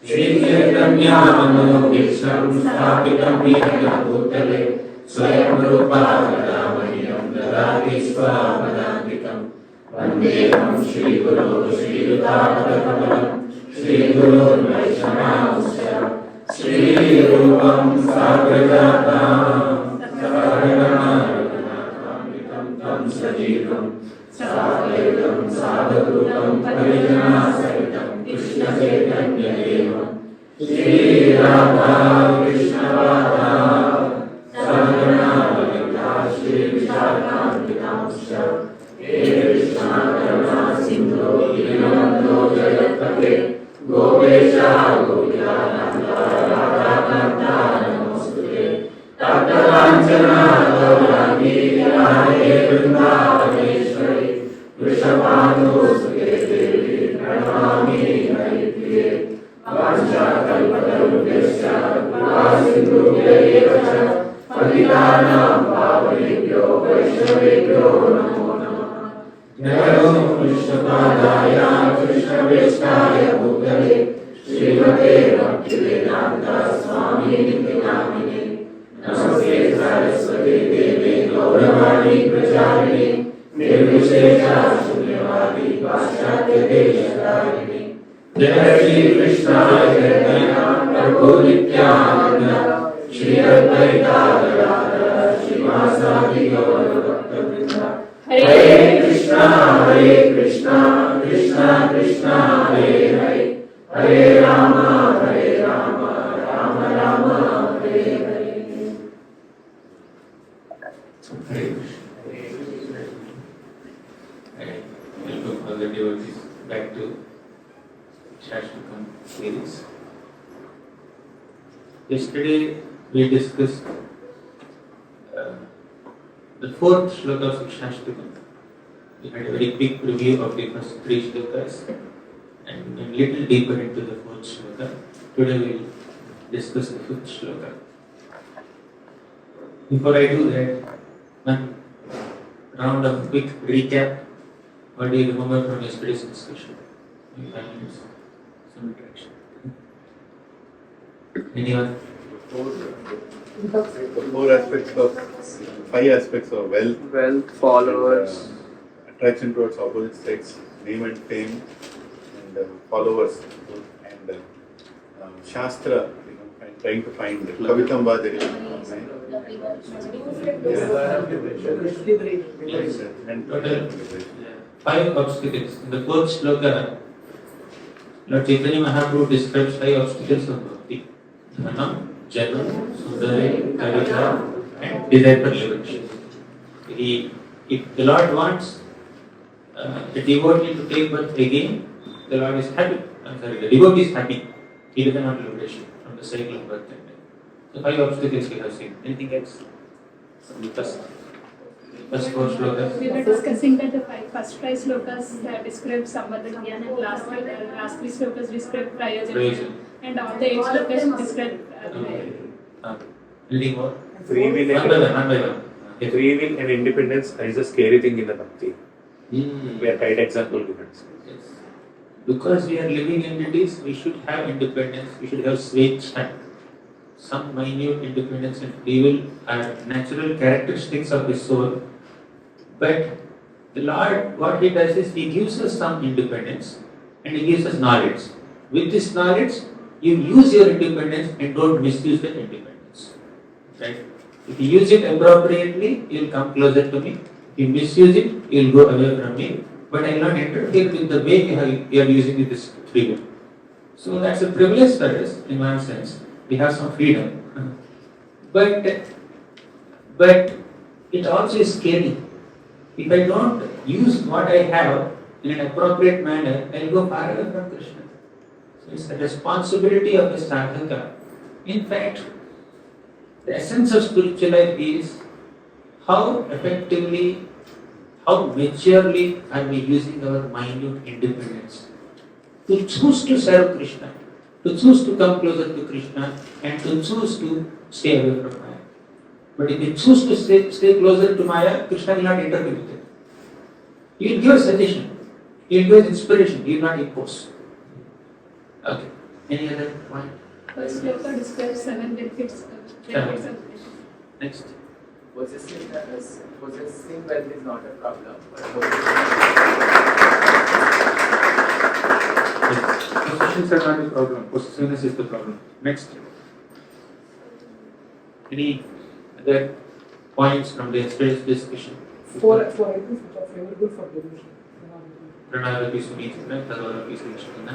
Sri Chaitanya Mahaprabhu Sthapitam Yena Bhutale Swayam Rupa Vadamahiyam Dadati Swapadantikam Vandeham Shri Guru Shri Yutamadakamam Shri Guru Vaishnavasya Shri Rupam Sagrajatam Sagaranatam Tam Sajivam Sadaitam Sadhutam Parijanasahitam Krishna Chaitanya Deva Shri Radha Krishna Radha Sadhana Valita Shri Vishakam He Krishna Karuna Sindhu Dinamando Jayapate Gopesha Govinda Nanda Radha Kanta Namostute Tata Lanchana Gaurani Hare Vrindavaneshwari Vrishabhanu Sute Devi Pranami Haripriye Vansha Kalpatarubhyasya Kripasindhubhya eva cha Patitanam Pavanebhyo Vaishnavebhyo Namo Namah Jaya Krishnapadaya Krishnaveshtaya Bhutale Srimate Bhaktivedanta Swami Niti Namine Namaste Saraswati Devi Gauravani Pracharini Nirvishesha Shunyavadi Paschatya Desharini Jai Shri Krishna Chaitanya Prabhu Nityananda Shri Advaita Gadadhara Srivasadi Gaura Bhaktavrinda Hare Krishna Krishna Krishna Hare Hare Hare Rama Rama Rama Hare Hare. Welcome all the devotees back to Siksastakam series. Yesterday we discussed the fourth shloka of Siksastakam. We had a very quick review of the first three shlokas and went a little deeper into the fourth shloka. Today we will discuss the fifth shloka. Before I do that, one round of quick recap. What do you remember from yesterday's discussion? In 5 minutes, some interaction. Anyone? The five aspects of wealth, followers, attraction towards opposite sex, name and fame, and followers, and Shastra, and trying to find Kavitamba there is and total 5 obstacles. In the fourth shloka, Lord Chaitanya Mahaprabhu describes 5 obstacles of bhakti: dhanam, janam, sundari, kavita, and desire for liberation. If the Lord wants the devotee to take birth again, the Lord is happy. The devotee is happy. He doesn't want liberation from the cycle of birth and death. So 5 obstacles we have seen. Anything else? First 4 shlokas. We were discussing that the first 5 slokas describe Sambandha Jnana and last 3 slokas describe Prayojan. And all the 8 slokas describe Anything more? free will, One by one. free will and independence is a scary thing in the bhakti. We are right example given. Yes. Because we are living entities, we should have independence, we should have svecha. Some minute independence and free will are natural characteristics of the soul. But the Lord, what He does is He gives us some independence and He gives us knowledge. With this knowledge, you use your independence and don't misuse that independence. Right? If you use it appropriately, you will come closer to me. If you misuse it, you will go away from me. But I will not interfere with the way you are using this free will. So that's a privilege for us in one sense. We have some freedom. but it also is scary. If I don't use what I have in an appropriate manner, I will go far away from Krishna. So it's the responsibility of a sadhaka. In fact, the essence of spiritual life is how effectively, how maturely are we using our minute independence to choose to serve Krishna, to choose to come closer to Krishna, and to choose to stay away from Maya. But if you choose to stay closer to Maya, Krishna will not interfere with it. He will give a suggestion, he will give us inspiration, he will not impose. Okay. Any other point? First sloka describes 7 benefits of Krishna. Next. Possessing wealth is not a problem, but Possessions are not the problem. Possessiveness is the problem. Next. Any other points from the yesterday's discussion? Four items which are favorable for devotion. Pranarapi Sunitana, Tarvarapi Sunitana,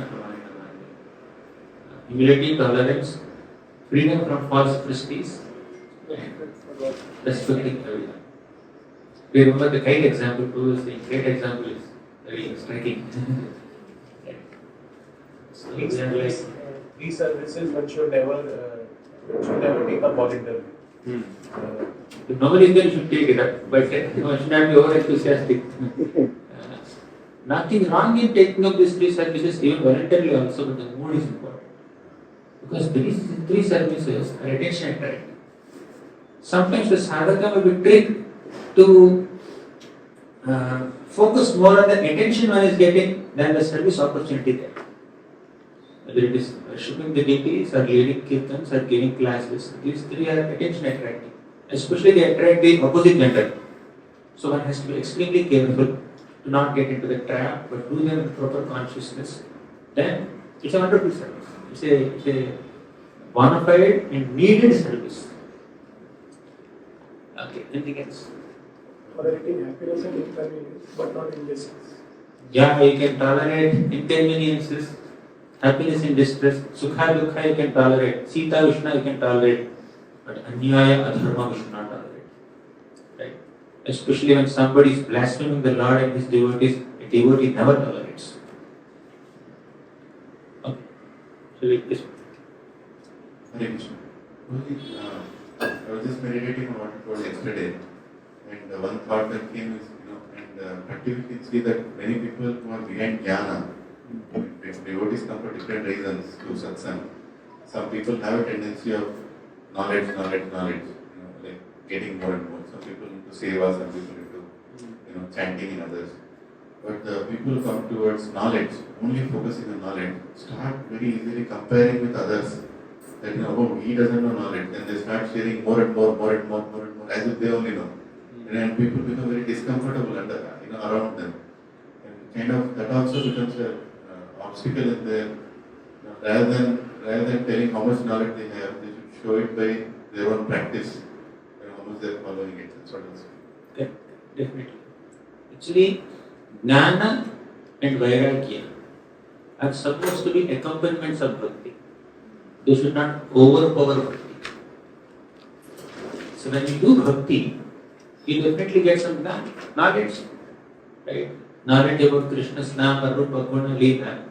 humility, tolerance, freedom from false prestige, respecting everyone. We remember the kite example, Prabhu was saying, kite example is very striking. So we are like, These services one should never take up voluntarily. if nobody is there, you should take it up, but one should not be over enthusiastic. Nothing wrong in taking up these 3 services, even voluntarily also, but the mood is important. Because these 3 services are attention attracting. Sometimes the sadhaka will be tricked to focus more on the attention one is getting than the service opportunity there. Whether it is worshipping the deities or leading kirtans or giving classes, these 3 are attention attracting. Especially they attract the opposite gender. So one has to be extremely careful to not get into the trap, but do them with proper consciousness. Then it's a wonderful service. It's a bona fide and needed service. Okay, anything else? Tolerating happiness and inconvenience, but not injustice. Yeah, you can tolerate inconveniences, happiness and distress, sukha dukha you can tolerate, sita vishna you can tolerate, but anyaya adharma we should not tolerate. Right? Especially when somebody is blaspheming the Lord and his devotees, a devotee never tolerates. Okay. So we this. Hare Krishna. I was just meditating on what it was yesterday, and one thought that came is, and practically we can see that many people who are behind jnana, devotees come for different reasons to satsang. Some people have a tendency of knowledge, like getting more and more. Some people into seva, some people into, chanting in others. But the people who come towards knowledge, only focusing on knowledge, start very easily comparing with others. That oh, he doesn't know knowledge, then they start sharing more and more, as if they only know. And people become very discomfortable around them. And kind of that also becomes an obstacle in their, rather than telling how much knowledge they have, they should show it by their own practice, how much they are following it, and sort of. Okay, definitely. Actually, jnana and vairagya are supposed to be accompaniments of bhakti. They should not overpower bhakti. So when you do bhakti, you definitely get some knowledge, right? Knowledge about Krishna's Nama, Rupa, Guna, Leela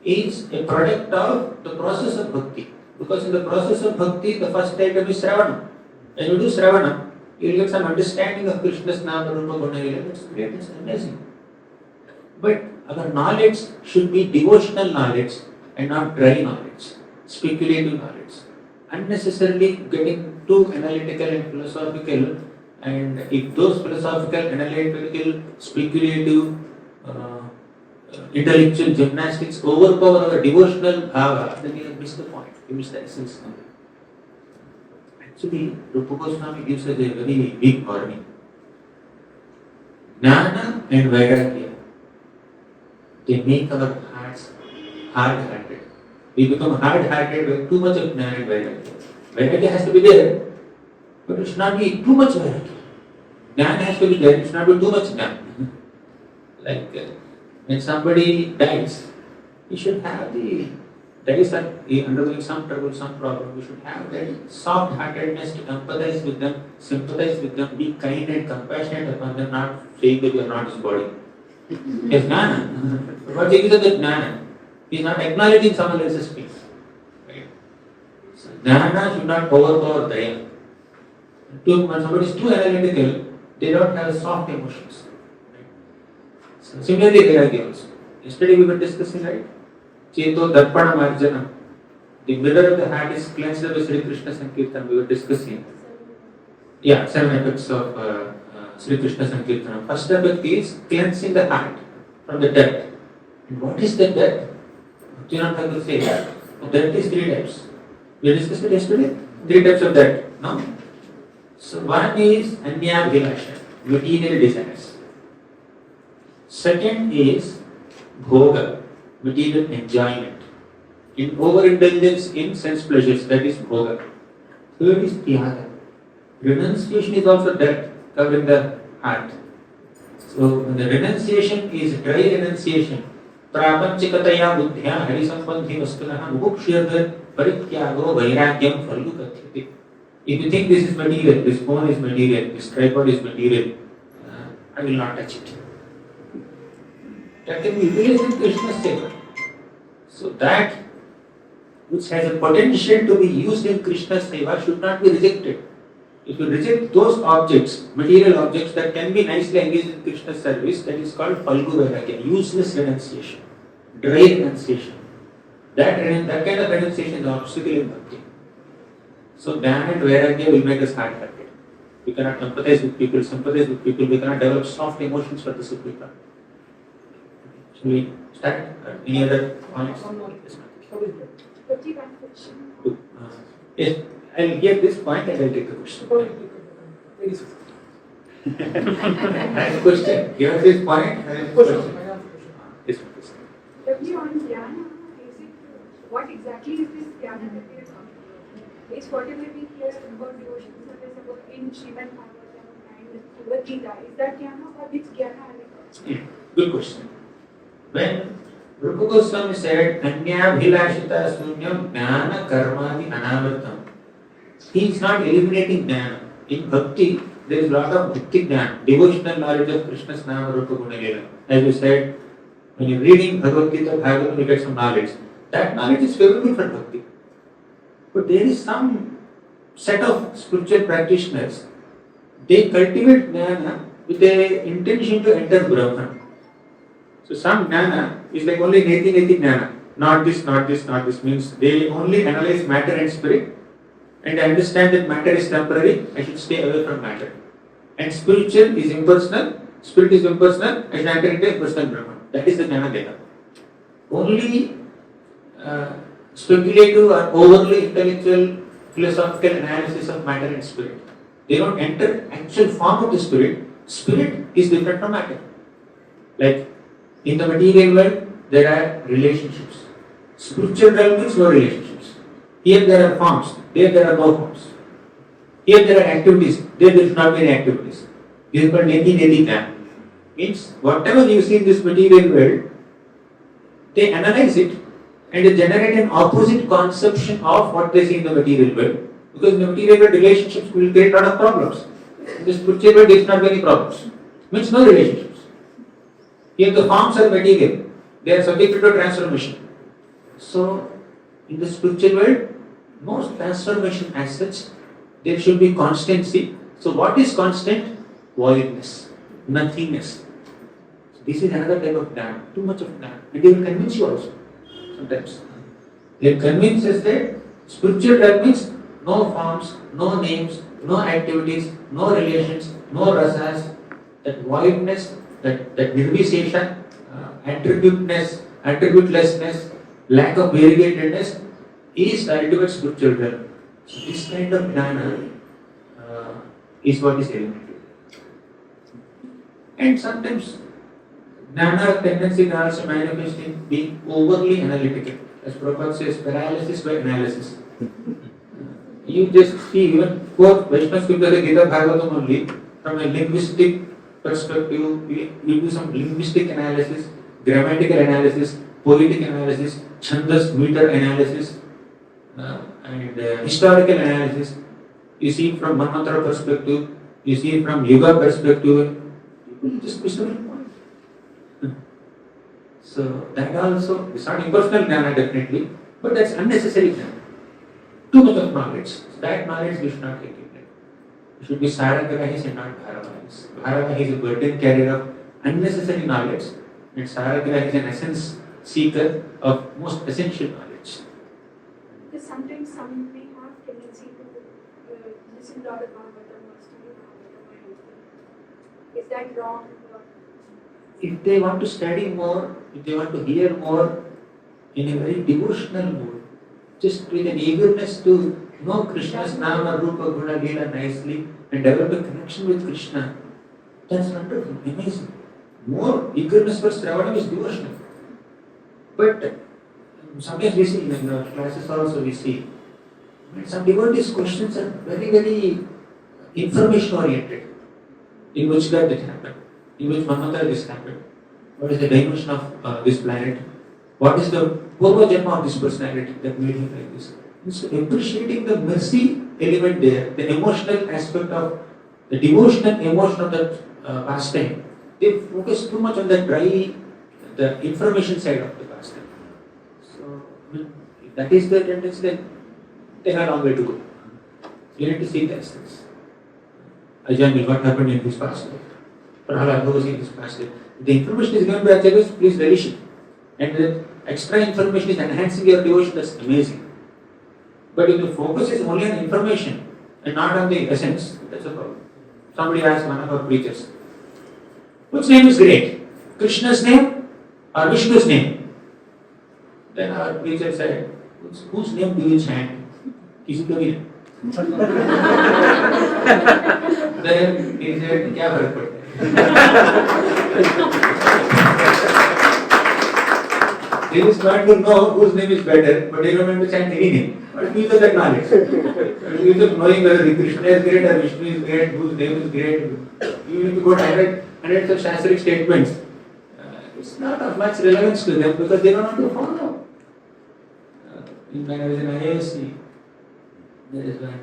is a product of the process of bhakti. Because in the process of bhakti, the first item is Sravana. When you do Sravana, you will get some understanding of Krishna's Nama, Rupa, Guna, Leela. That's great, that's amazing. But our knowledge should be devotional knowledge and not dry knowledge, speculative knowledge. Unnecessarily getting too analytical and philosophical, and if those philosophical, analytical, speculative, intellectual gymnastics overpower our devotional bhava, then you miss the point, you miss the essence of it. Actually, Rupa Goswami gives us a very big warning. Jnana and Vairagya, they make our hearts hard-hearted. We become hard-hearted with too much of Jnana and Vairagya. Vairagya has to be there, but it should not be too much Vairagya. Jnana has to be there, it should not be too much Jnana. Like when somebody dies, he should have the that is undergoing some trouble, some problem, we should have that soft-heartedness to empathize with them, sympathize with them, be kind and compassionate upon them, not saying that you are not his body. Yes, Jnana. What is the Jnana? He is not acknowledging someone else's pain. Right? So, Jnana should not overpower Daya. When somebody is too analytical, they don't have soft emotions. Right? So, similarly, Vairagya also. Yesterday we were discussing, right? Cheto Darpana Marjana. The mirror of the heart is cleansed by Sri Krishna Sankirtan. We were discussing. Yeah, 7 effects of Sri Krishna Sankirtan. First effect is cleansing the heart from the dirt. And what is the dirt? Do you not have to say that? Dirt is 3 types. We discussed it yesterday. 3 types of dirt. No? So one is Anyabhilasha, material desires. Second is Bhoga, material enjoyment. In overindulgence in sense pleasures, that is Bhoga. Third is Tyaga. Renunciation is also dirt covering the heart. So when the renunciation is dry renunciation, Prapanchikataya buddhya harisambandhi vastunaha mukshirva parityago vairagyam phallu kathyate. If you think this is material, this phone is material, this tripod is material, I will not touch it. That can be utilized in Krishna's seva. So that which has a potential to be used in Krishna's seva should not be rejected. If you reject those objects, material objects that can be nicely engaged in Krishna's service, that is called Phalgu Vairagya, useless renunciation, dry renunciation. That kind of renunciation is an obstacle in bhakti. So Jnana and Vairagya will make us hard-hearted. We cannot empathize with people, sympathize with people, we cannot develop soft emotions for the Supreme Lord. Shall we start? Any other points? Yes, I'll give this point and I'll take the question. I have a question. Give us this point and I have a question. Yes, please. On Dhyana, what exactly is this Dhyana that we are talking about? Is whatever we hear about devotion service about in Srimad Bhagavatam and Bhagavad Gita, is that Dhyana or which Dhyana are we talking? Good question. When Rupa Goswami said, Anyabhilashita sunyam jnana karmadi anavartam, he is not eliminating jnana. In bhakti, there is a lot of bhakti jnana, devotional knowledge of Krishna's Nama Rupa Guna Lila. As you said, when you are reading Bhagavad Gita, Bhagavatam, you get some knowledge. That knowledge is favorable for bhakti. But there is some set of spiritual practitioners, they cultivate jnana with the intention to enter Brahman. So some jnana is like only neti jnana, not this, not this, not this, means they only analyze matter and spirit and understand that matter is temporary, I should stay away from matter. And spiritual is impersonal, spirit is impersonal, I should enter into impersonal Brahman. That is the jnana data. Only speculative or overly intellectual philosophical analysis of matter and spirit. They don't enter actual form of the spirit. Spirit is different from matter. Like in the material world, there are relationships. Spiritual realm means no relationships. Here there are forms, there are no forms. Here there are activities, there should not be any activities. This is called neti jnana. Means whatever you see in this material world, they analyze it and they generate an opposite conception of what they see in the material world. Because in the material world, relationships will create a lot of problems. In the spiritual world, there is not many problems. Means no relationships. Here the forms are material. They are subjected to transformation. So, in the spiritual world, no transformation as such. There should be constancy. So, what is constant? Voidness, nothingness. So this is another type of jnana. Too much of jnana. And they will convince you also. Sometimes. They convince us that spiritual life means no forms, no names, no activities, no relations, no rasas. That voidness, that nirvisesha, attributelessness, lack of variegatedness is the ultimate spiritual realm. So this kind of jnana is what is eliminated. And sometimes jnana tendency can also manifest in being overly analytical. As Prabhupada says, paralysis by analysis. You just see, even quote Vaishnava scripture like Gita Bhagavatam only, from a linguistic perspective, you do some linguistic analysis, grammatical analysis, poetic analysis, chandas, meter analysis, and historical analysis. You see from Manvantara perspective, you see from Yuga perspective, people just miss the point. So that also, it's not impersonal jnana definitely, but that's unnecessary jnana. Too much of knowledge. So that knowledge we should not take it. It should be Saragrahis and not Bharavahis. Bharavahis is a burden carrier of unnecessary knowledge, and Saragrahis is an essence seeker of most essential knowledge. Because sometimes some may have tendency to listen to other Bhagavatam or study Bhagavatam or anything. Is that wrong? If they want to study more, if they want to hear more in a very devotional mood, just with an eagerness to know Krishna's Nama, Rupa, Guna, Leela nicely and develop a connection with Krishna, that's wonderful, amazing. More eagerness for Shravanam is devotional. But sometimes we see in our classes also we see some devotees' questions are very, very information oriented. In which God did happen? In which Manvantara this happened? What is the dimension of this planet? What is the Purva Janma of this personality that made him like this? Instead of appreciating the mercy element there, the emotional aspect of the devotional emotion of that pastime, they focus too much on the dry, the information side of the pastime. So, if that is the tendency, then they have a long way to go. You need to see the essence. Ajahn, what happened in his past life? Prahalad, who was in his past life? The information is given by Acharyas, please relish it. And the extra information is enhancing your devotion, that's amazing. But if the focus is only on information and not on the essence, that's a problem. Somebody asked one of our preachers, which name is great? Krishna's name or Vishnu's name? Then our preacher said, whose name do you chant? किसी को भी then he said, क्या फर्क पड़ता है? They just want to know whose name is better, but they don't want to chant any name. But use of that knowledge. Use of knowing whether Krishna is great or Vishnu is great, whose name is great. You need to go hundreds of Shastric statements. It's not of much relevance to them because they don't want to follow. When I was in IISc, there is one,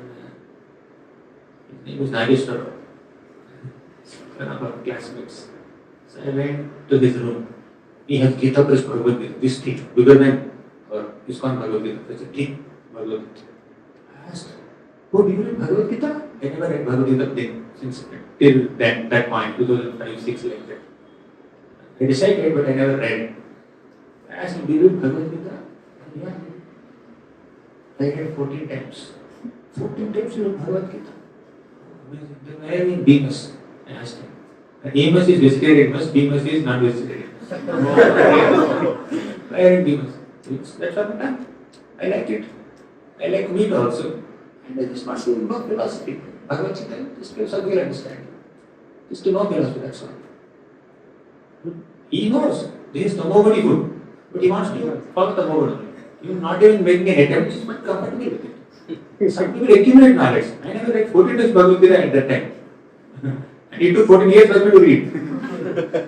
his name was Nageshwara, one of our classmates. So I went to his room. He has Gita plus Bhagavad Gita, this thing, bigger than or ISKCON Bhagavad Gita. That's a thing, Bhagavad Gita. I asked, oh, do you read Bhagavad Gita? I never read Bhagavad Gita then, since till that point, 2005, 6 like that. I decided, but I never read it. I asked him, do you read Bhagavad Gita? Yeah. I read 14 times. 14 times you read Bhagavad Gita. Amazing. Then why are you in Immerse? I asked him. Immerse is vegetarian, Immerse is non-vegetarian. Why are you in Immerse? That's what I'm done. I like it. I like meat also. And I just want to know philosophy. Bhagavad Gita, just gives a real understanding. Just to know philosophy, that's all. He knows there is no nobody good, but he wants to follow the nobody. You are not even making an attempt, he is not comfortable with it. Some people accumulate knowledge. I never read 14 times Bhagavad Gita at that time. And it took 14 years for me to read.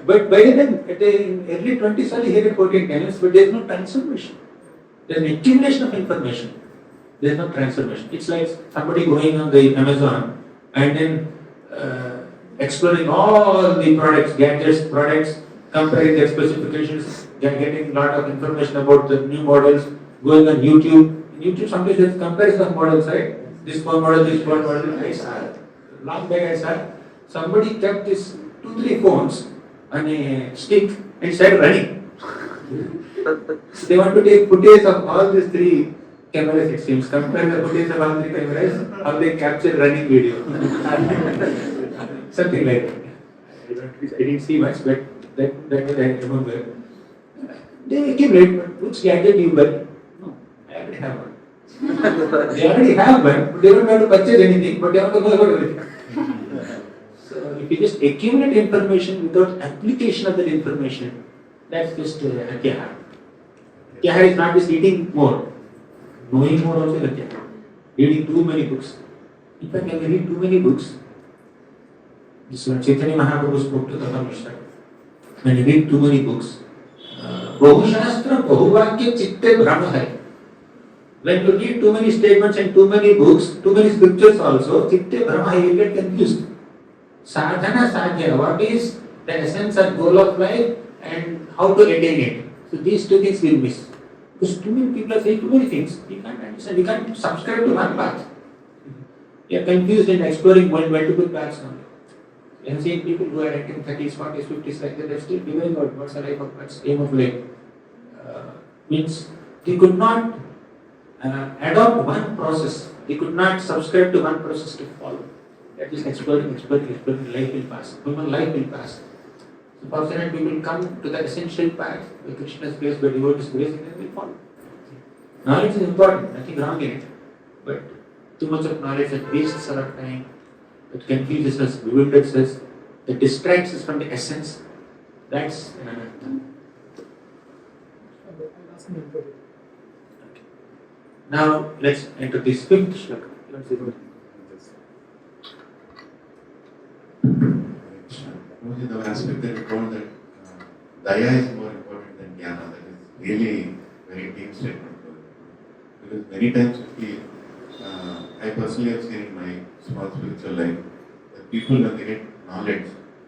But by the time, at the early 20s, I read 14 times, but there is no transformation. There is an accumulation of information. There is no transformation. It's like somebody going on the Amazon and then exploring all the products, gadgets, products, comparing their specifications, getting a lot of information about the new models, going on YouTube. In YouTube, sometimes there's comparison of models, right? This phone model, this phone model. I saw, long back I saw, somebody kept this 2-3 phones on a stick and started running. So they want to take footage of all these 3 cameras, it seems, compare the footage of all 3 cameras, how they capture running video. Something like that. I didn't see much, but that was I remember. They accumulate, but which gadget you buy? No, I already have one. They already have one, but they don't want to purchase anything, but they want to know about everything. So if you just accumulate information without application of that information, that's just Atyaha. Atyaha is not just eating more, knowing more also is Atyaha. Reading too many books. In fact, when we read too many books, this one Chaitanya Mahaprabhu spoke to Tata Mishra. When you read too many books, Bahushastra, Bahuvakya, Chitte, Brahma. When you read too many statements and too many books, too many scriptures also, Chitte, Brahma, you will get confused. Sadhana, Sadhya, what is the essence and goal of life and how to attain it. So these two things will miss. Because too many people are saying too many things, we can't understand, we can't subscribe to one path. We are confused in exploring multiple paths now. I have seen people who are entering 30s, 40s, 50s like that, they're still figuring out what's the life of, what's the aim of life. Means they could not adopt one process, they could not subscribe to one process to follow. That is exploring, life will pass. Human life will pass. So fortunate people come to the essential path by Krishna's grace, by devotee's grace, and they will follow. Knowledge is important, nothing wrong in it. But too much of knowledge that wastes our time, that confuses us, bewilders us, that distracts us from the essence, that's an anartha. Now let's enter this fifth shloka. The aspect that you told that daya is more important than jnana, that is really very deep statement. Because many times I personally have seen in my small spiritual life that people when they get knowledge,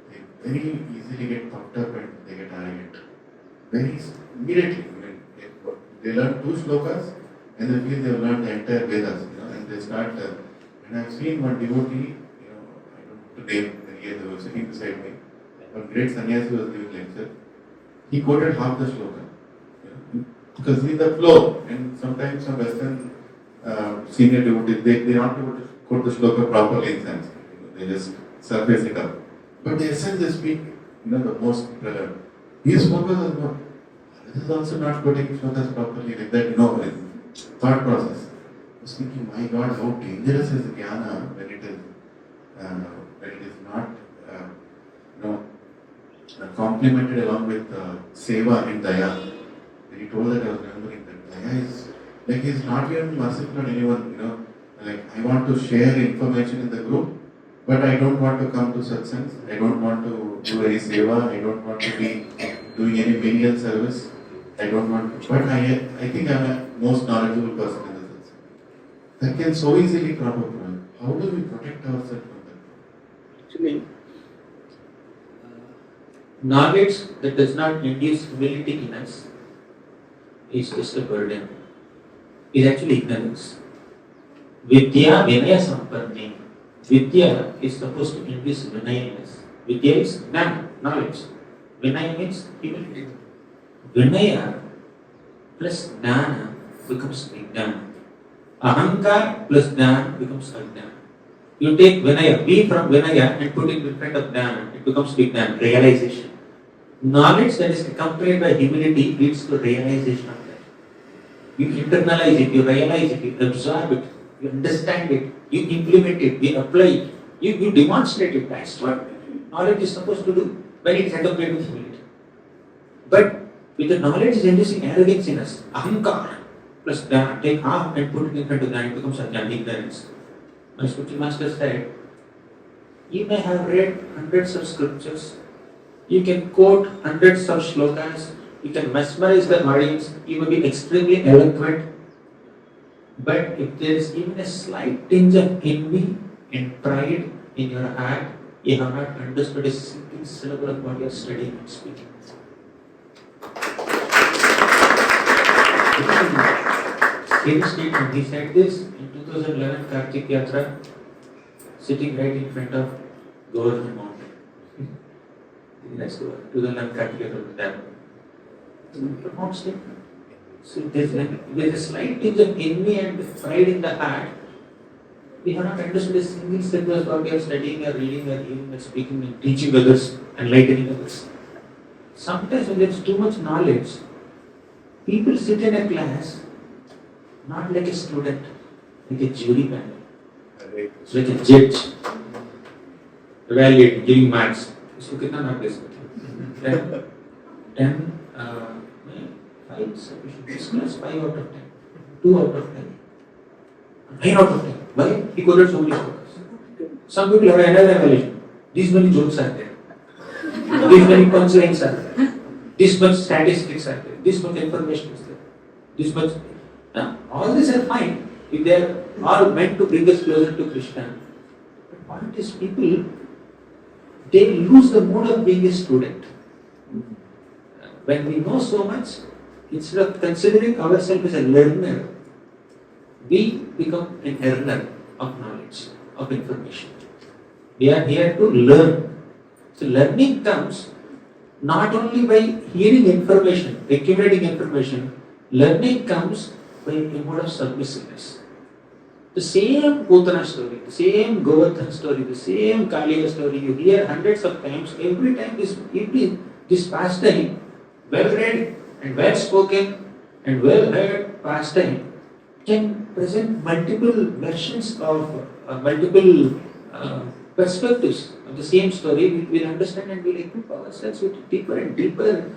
they very easily get puffed up and they get arrogant. Very immediately. They learn 2 shlokas and they feel they have learned the entire Vedas, and they start. And I've seen one devotee, I don't know the name, they were sitting beside me. One great sannyasi was giving lecture. He quoted half the shloka, because in the flow, and sometimes some Western senior devotees, they not able to quote the shloka properly in Sanskrit. They just surface it up. But the essence they speak, the most relevant. His focus was not. This is also not quoting shlokas properly like that. It's thought process. I was thinking, my God, how dangerous is jnana when it is not, complemented along with seva and daya. When he told that, I was remembering that daya is like he's not even merciful on anyone. Like I want to share information in the group, but I don't want to come to satsangs. I don't want to do any seva. I don't want to be doing any menial service. I don't want to, but I think I'm a most knowledgeable person in the satsang. That can so easily crop up. How do we protect ourselves from that? Actually, knowledge that does not induce humility in us is just a burden. Is actually ignorance. Vidya Vinaya Sampanni. Vidya is supposed to induce Vinaya-ness. Vidya is jnana, knowledge. Vinaya means humility. Vinaya plus jnana becomes vijnana. Ahankar plus jnana becomes ajnana. You take Vinaya, V from Vinaya and put it in front of jnana, it becomes vijnana, realization. Knowledge that is accompanied by humility leads to realization of that. You internalize it, you realize it, you absorb it, you understand it, you implement it, you apply it, you demonstrate it. That's what knowledge is supposed to do when it is accompanied with humility. But with the knowledge is inducing arrogance in us, ahankar plus jnana, take half and put it in front of jnana, it becomes ajnana, ignorance. My spiritual master said, you may have read hundreds of scriptures, you can quote hundreds of shlokas, you can mesmerize the audience, you may be extremely eloquent, but if there is even a slight tinge of envy and pride in your heart, you have not understood a single syllable of what you are studying and speaking. Seriously, he said this in 2011 Kartik Yatra, sitting right in front of Govardhan Mountain. Let's go. 2011 Kartik Yatra with them. It's a profound statement. So there's a slight tinge of envy and pride in the heart. We have not understood a single syllable of what we are studying or reading or hearing or speaking and teaching others, enlightening others. Sometimes when there is too much knowledge, people sit in a class not like a student, like a jury panel, like a judge, evaluating, giving marks. So, kitna mark de sakte? 10, 5 sufficient. This class 5 out of 10, 2 out of 10, 9 out of 10. Why? He quoted so many shlokas. Some people have another evaluation. These many jokes are there. These many punchlines are there. this much statistics are there, this much information is there, this much. All these are fine if they are all meant to bring us closer to Krishna. The point is, people, they lose the mode of being a student. When we know so much, instead of considering ourselves as a learner, we become an earner of knowledge, of information. We are here to learn. So learning comes not only by hearing information, accumulating information, learning comes by a mode of submissiveness. The same Putana story, the same Govardhan story, the same Kaliya story, you hear hundreds of times. Every time this pastime, well read and well spoken and well heard pastime, can present multiple versions of multiple perspectives of the same story. We'll understand and we'll equip ourselves with deeper and deeper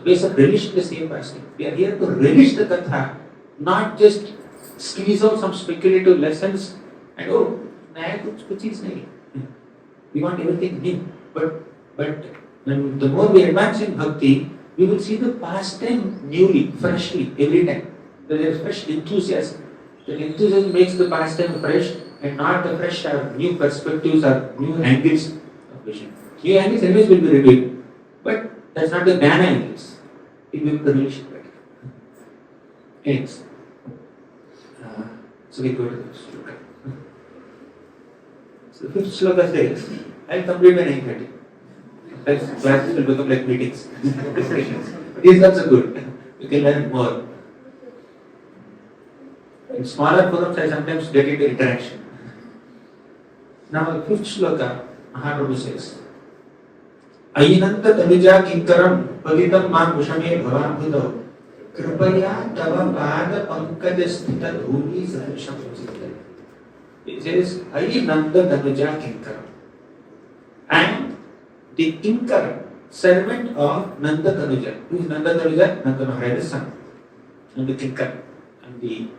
ways of relishing the same pastime. We are here to relish the Katha, not just squeeze out some speculative lessons and naya kuch is nahi. We want everything new. But when the more we advance in bhakti, we will see the pastime newly, freshly, every time. There is fresh enthusiasm. That enthusiasm makes the pastime fresh and not the fresh new perspectives or new angles of vision. New angles anyways will be revealed, but that's not the jnana angles. It will be the relation better. Anyways, so we go to the shloka. So the fifth shloka says, I'll complete by 9:30. Sometimes classes will become like meetings, discussions. But these are so good. You can learn more. In smaller forums, I sometimes get into interaction. Now, the fifth shloka, Mahaprabhu says, Ayinanta tanuja kinkaram paditam man mushame bhavam bhudav kripaya tava pada pankaj sthita dhuli sarisham siddha. It says, Ayinanta tanuja kinkaram. I am the kinkara, servant of Nanda Tanuja. Who is Nanda Tanuja? Nanda Maharaja's son. And the kinkara. And the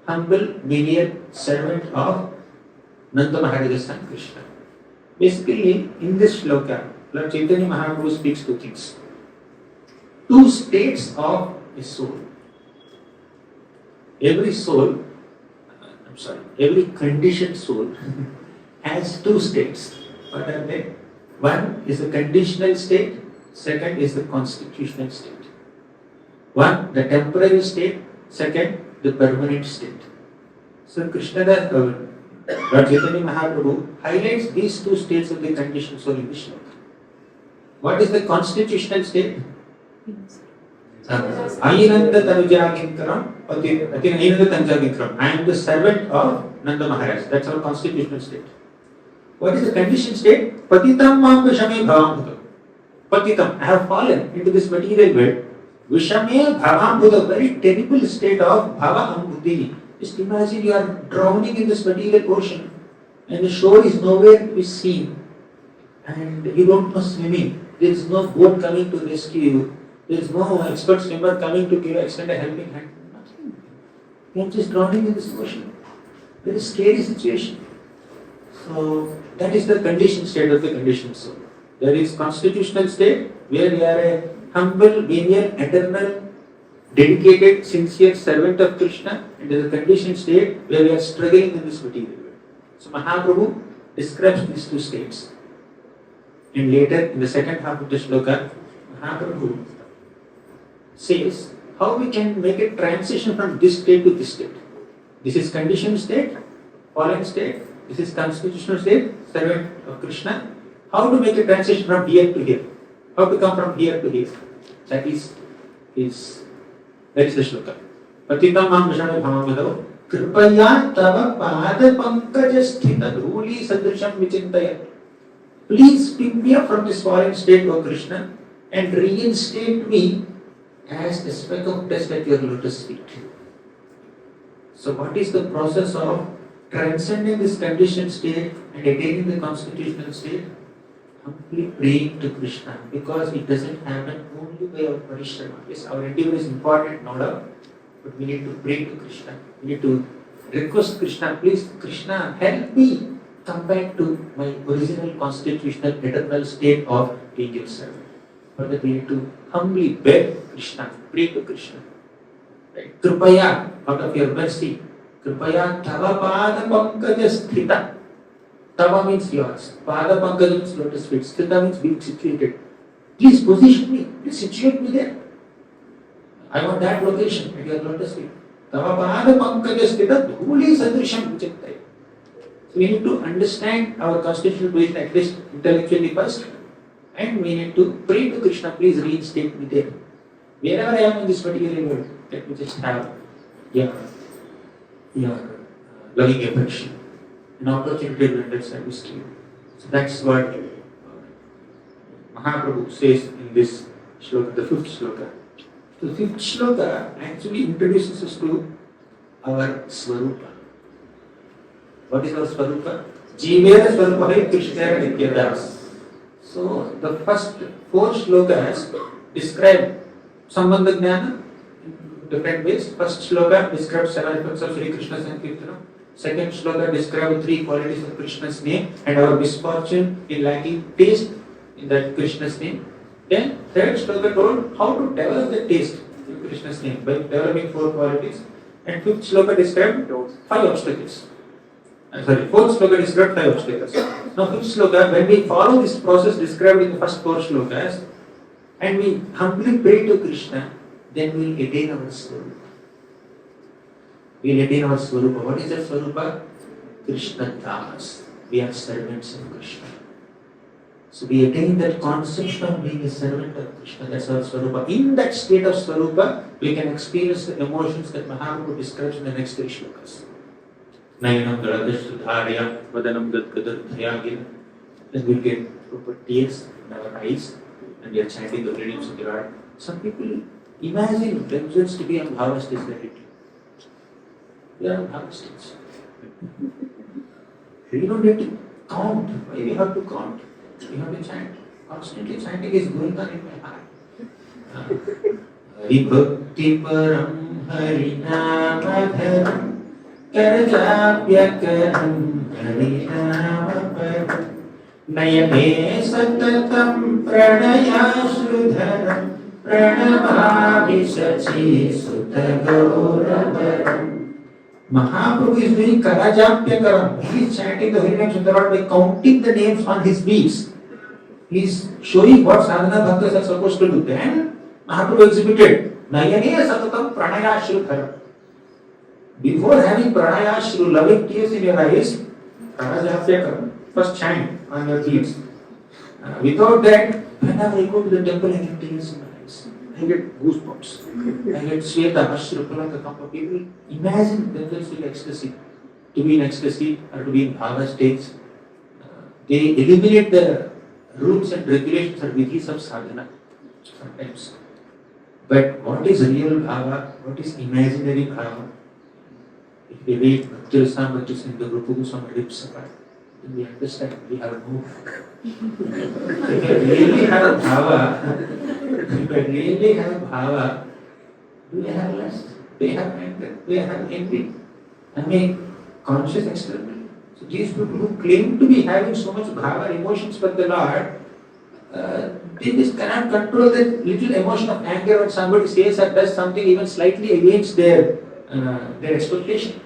humble, menial servant of Nanda Maharaja's son Krishna. Basically, in this shloka, Lord Chaitanya Mahaprabhu speaks two things. Two states of a soul. Every conditioned soul has two states. What are they? One is the conditional state, second is the constitutional state. One, the temporary state, second, the permanent state. So Krishnadas, Lord Chaitanya Mahaprabhu highlights these two states of the conditioned soul in this shloka. What is the constitutional state? Ayinanda Tanuja Kinkaram, Ayinanda Tanuja Kinkaram. I am the servant of Nanda Maharaj. That's our constitutional state. What is the conditioned state? Patitam mam vishame bhavam bhuta. Patitam, I have fallen into this material world. Vishame bhavam bhuta, very terrible state of bhava ambuddhi. Just imagine you are drowning in this material ocean and the shore is nowhere to be seen. And you don't know swimming. There is no boat coming to rescue you. There is no expert swimmer coming to extend a helping hand. Nothing. You are just drowning in this ocean. Very scary situation. So that is the conditioned state of the conditioned soul. There is constitutional state where we are a humble, venial, eternal, dedicated, sincere servant of Krishna, and there is a conditioned state where we are struggling in this material world. So Mahaprabhu describes these two states. And later, in the second half of the shloka, Mahaprabhu says how we can make a transition from this state to this state. This is conditioned state, fallen state. This is constitutional state, servant of Krishna. How to make a transition from here to here? How to come from here to here? That is the shloka. Patitam mam vishame bhavam bhudav kripaya tava pada pankaj sthita dhuli sadrisham vichintaya. Please pick me up from this fallen state, O Krishna, and reinstate me as a speck of dust at your lotus feet. So what is the process of transcending this conditioned state and attaining the constitutional state? Humbly praying to Krishna, because it doesn't happen only by our parishrama. Yes, our endeavor is important, no doubt, but we need to pray to Krishna. We need to request Krishna, please, Krishna, help me come back to my original constitutional eternal state of being your servant. For that we need to humbly beg Krishna, pray to Krishna. Right? Kripaya, out of your mercy. Kripaya tava pada pankaja sthita. Tava means yours. Pada pankaja means lotus feet. Sthita means being situated. Please position me. Please situate me there. I want that location at your lotus feet. Tava pada pankaja sthita dhuli sadrisham vichittaya. So we need to understand our constitutional position at least intellectually first, and we need to pray to Krishna, please reinstate me there. Wherever I am in this particular world, let me just have your loving affection, an opportunity to render service to you. So that's what Mahaprabhu says in this shloka, the fifth shloka. The fifth shloka actually introduces us to our Swarupa. What is our Swarupa? Jivera Swarupa hai Krishnera Nityadas. So the first four shlokas describe Sambandha Jnana in different ways. First shloka describes 7 aspects of Sri Krishna's Sankirtana. Second shloka describes 3 qualities of Krishna's name and our misfortune in lacking taste in that Krishna's name. Then third shloka told how to develop the taste in Krishna's name by developing 4 qualities. And fifth shloka described 5 obstacles. Fourth shloka described 5 obstacles. Now fifth shloka, when we follow this process described in the first 4 shlokas and we humbly pray to Krishna, then we will attain our Swarupa. We will attain our Swarupa. What is that Swarupa? Krishna Das. We are servants of Krishna. So we attain that concept of being a servant of Krishna. That's our Swarupa. In that state of Swarupa, we can experience the emotions that Mahaprabhu describes in the next 3 shlokas. Nayanam Galadashdharya, Vadanam Gadgadardhayagina. Then we get proper tears in our eyes and we are chanting the readings of the Lord. Some people imagine themselves to be on bhava stage directly. We are on bhava stage. We don't need to count. Why we have to count? We have to chant. Constantly chanting is going on in my heart. Hari Bhakti Param Harinamadharam Karajapyakaram Harinamaparam Nayame Satatam Pranayashrudharam Pranamabhi Sachi Sutta Gauravaram. Mahaprabhu is doing Karajapyakaram. He is chanting the holy names of the Lord by counting the names on his beads. He is showing what sadhana bhaktas are supposed to do. Then Mahaprabhu exhibited Nayane Satatam Pranayashrudharam. Before having pranayashru, loving tears in your eyes, Karajapyakaram, first chant on your beads. Without that, whenever I go to the temple, I get tears in my eyes. I get goosebumps. I get Sweta, Ashra, Palaka, people imagine themselves in ecstasy. To be in ecstasy or to be in bhava states. They eliminate the rules and regulations or vidhis of sadhana sometimes. But what is real bhava? What is imaginary bhava? If we read Bhakti Sindhu Rupa Goswami rips apart, then we understand we have no bhava. If we really have bhava, do we have lust? Do we have anger? Do we have envy? I mean, conscious externally. So these people who claim to be having so much bhava, emotions for the Lord, they just cannot control that little emotion of anger when somebody says or does something even slightly against their expectation.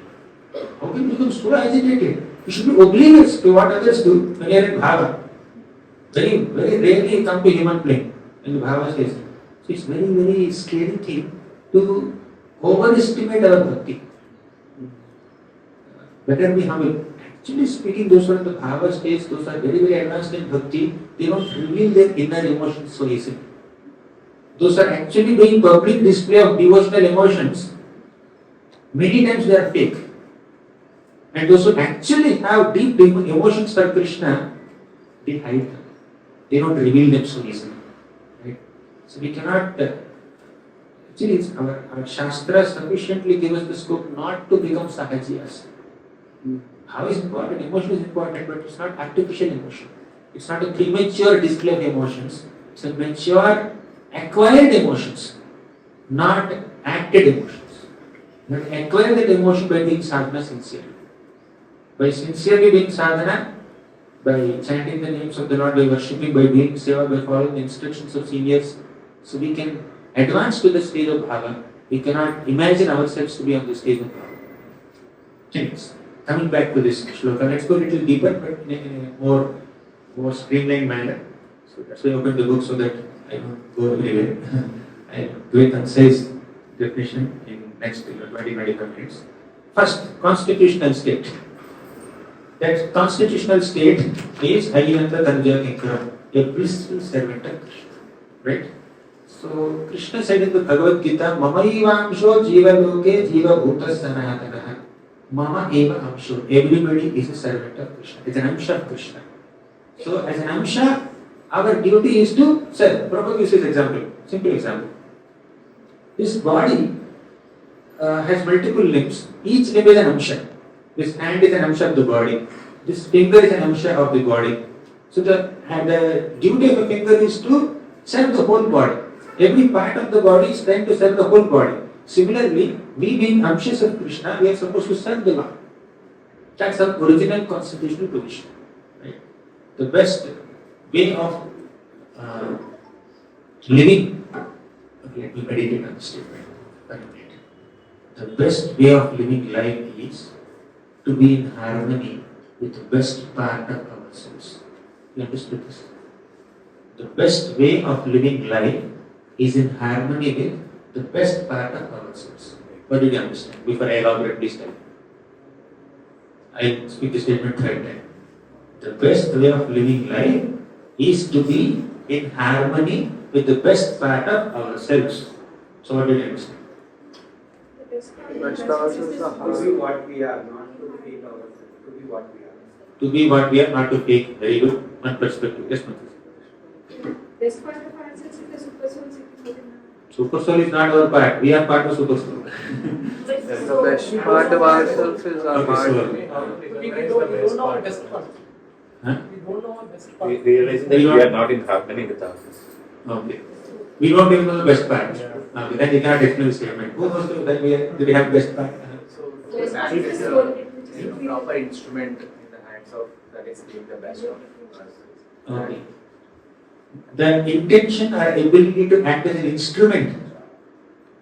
How can you become so agitated? You should be oblivious to what others do when you are in bhava. Very, very rarely come to human plane in the bhava stage. So it's very, very scary thing to overestimate our bhakti. Better be humble. Actually speaking, those who are in the bhava stage, those are very, very advanced in bhakti, they don't reveal their inner emotions so easily. Those are actually doing public display of devotional emotions. Many times they are fake. And those who actually have deep emotions for Krishna, they hide them. They don't reveal them so easily. Right? So we cannot, actually it's our Shastras sufficiently give us the scope not to become sahajiyas. How is important? Emotion is important, but it's not artificial emotion. It's not a premature display of emotions. It's a mature, acquired emotions, not acted emotions. Not acquire that emotion by being sadhana sincerely. By sincerely being sadhana, by chanting the names of the Lord, by worshipping, by doing seva, by following the instructions of seniors. So we can advance to the stage of bhava. We cannot imagine ourselves to be on the stage of bhava. Anyways, coming back to this shloka, let's go a little deeper, but in a more streamlined manner. So that's why I opened the book so that I don't go everywhere. I do a concise definition in next 20-25 minutes. First, constitutional state. That constitutional state is Ayanta Danja Kinkara, a blissful servant of Krishna. Right? So, Krishna said in the Bhagavad Gita, Mama eva amsho jiva loke jiva bhuta sanatanaha. Mama eva amsho. Everybody is a servant of Krishna. It's an amsha of Krishna. So, as an amsha, our duty is to serve. Prabhupada gives this example, simple example. This body has multiple limbs. Each limb is an amsha. This hand is an amsha of the body. This finger is an amsha of the body. So the duty of a finger is to serve the whole body. Every part of the body is trying to serve the whole body. Similarly, we being amshas of Krishna, we are supposed to serve the Lord. That's our original constitutional position. Right? The best way of living. Okay, let me meditate on the statement. The best way of living life is to be in harmony with the best part of ourselves. You understood this? The best way of living life is in harmony with the best part of ourselves. What did you understand? Before I elaborate, please tell me. I speak the statement third time. The best way of living life is to be in harmony with the best part of ourselves. So what did you understand? To be what we are, not to fake ourselves. To be what we are. To be what we are, not to fake. Very good. One perspective. Yes, Mati. Best part of ourselves is the super soul sitting within us. Super soul is not our part. We are part of super soul. The best part of ourselves is our Okay, heart. We don't know our best part. Huh? We don't know our best part. Realizing that we are not in harmony with ourselves. Okay. We don't even know the best part. Okay, then you cannot explain the statement. Who knows that we have best part? So, Best part that is is the a soul, which is proper instrument in the hands of that is being the best of us. Okay. The intention or ability to act as an instrument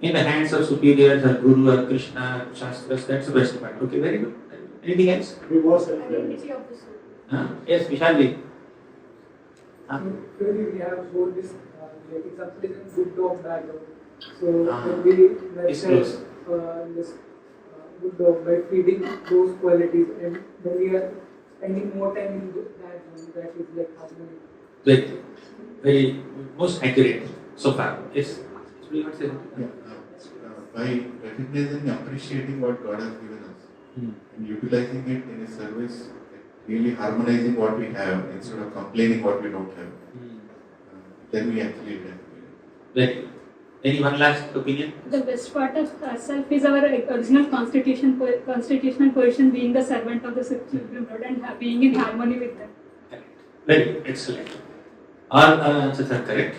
in the hands of superiors or Guru or Krishna, Shastras, that's the best part. Okay, very good. Anything else? identity of the soul. Yes, Vishalji. Really, we have both this, like example is in good dog, bad dog. So Ah, when we it's nurture close. this good dog by feeding those qualities, and when we are spending more time in that one, that is like harmony. Very, very most accurate so far. Yes. By recognizing and appreciating what God has given us and utilizing it in His service, really harmonizing what we have instead of complaining what we don't have, then we actually live. Very good. Any one last opinion? The best part of ourselves is our original constitutional position, being the servant of the Supreme Lord and being in harmony with them. Correct. Very good. Excellent. All answers are correct.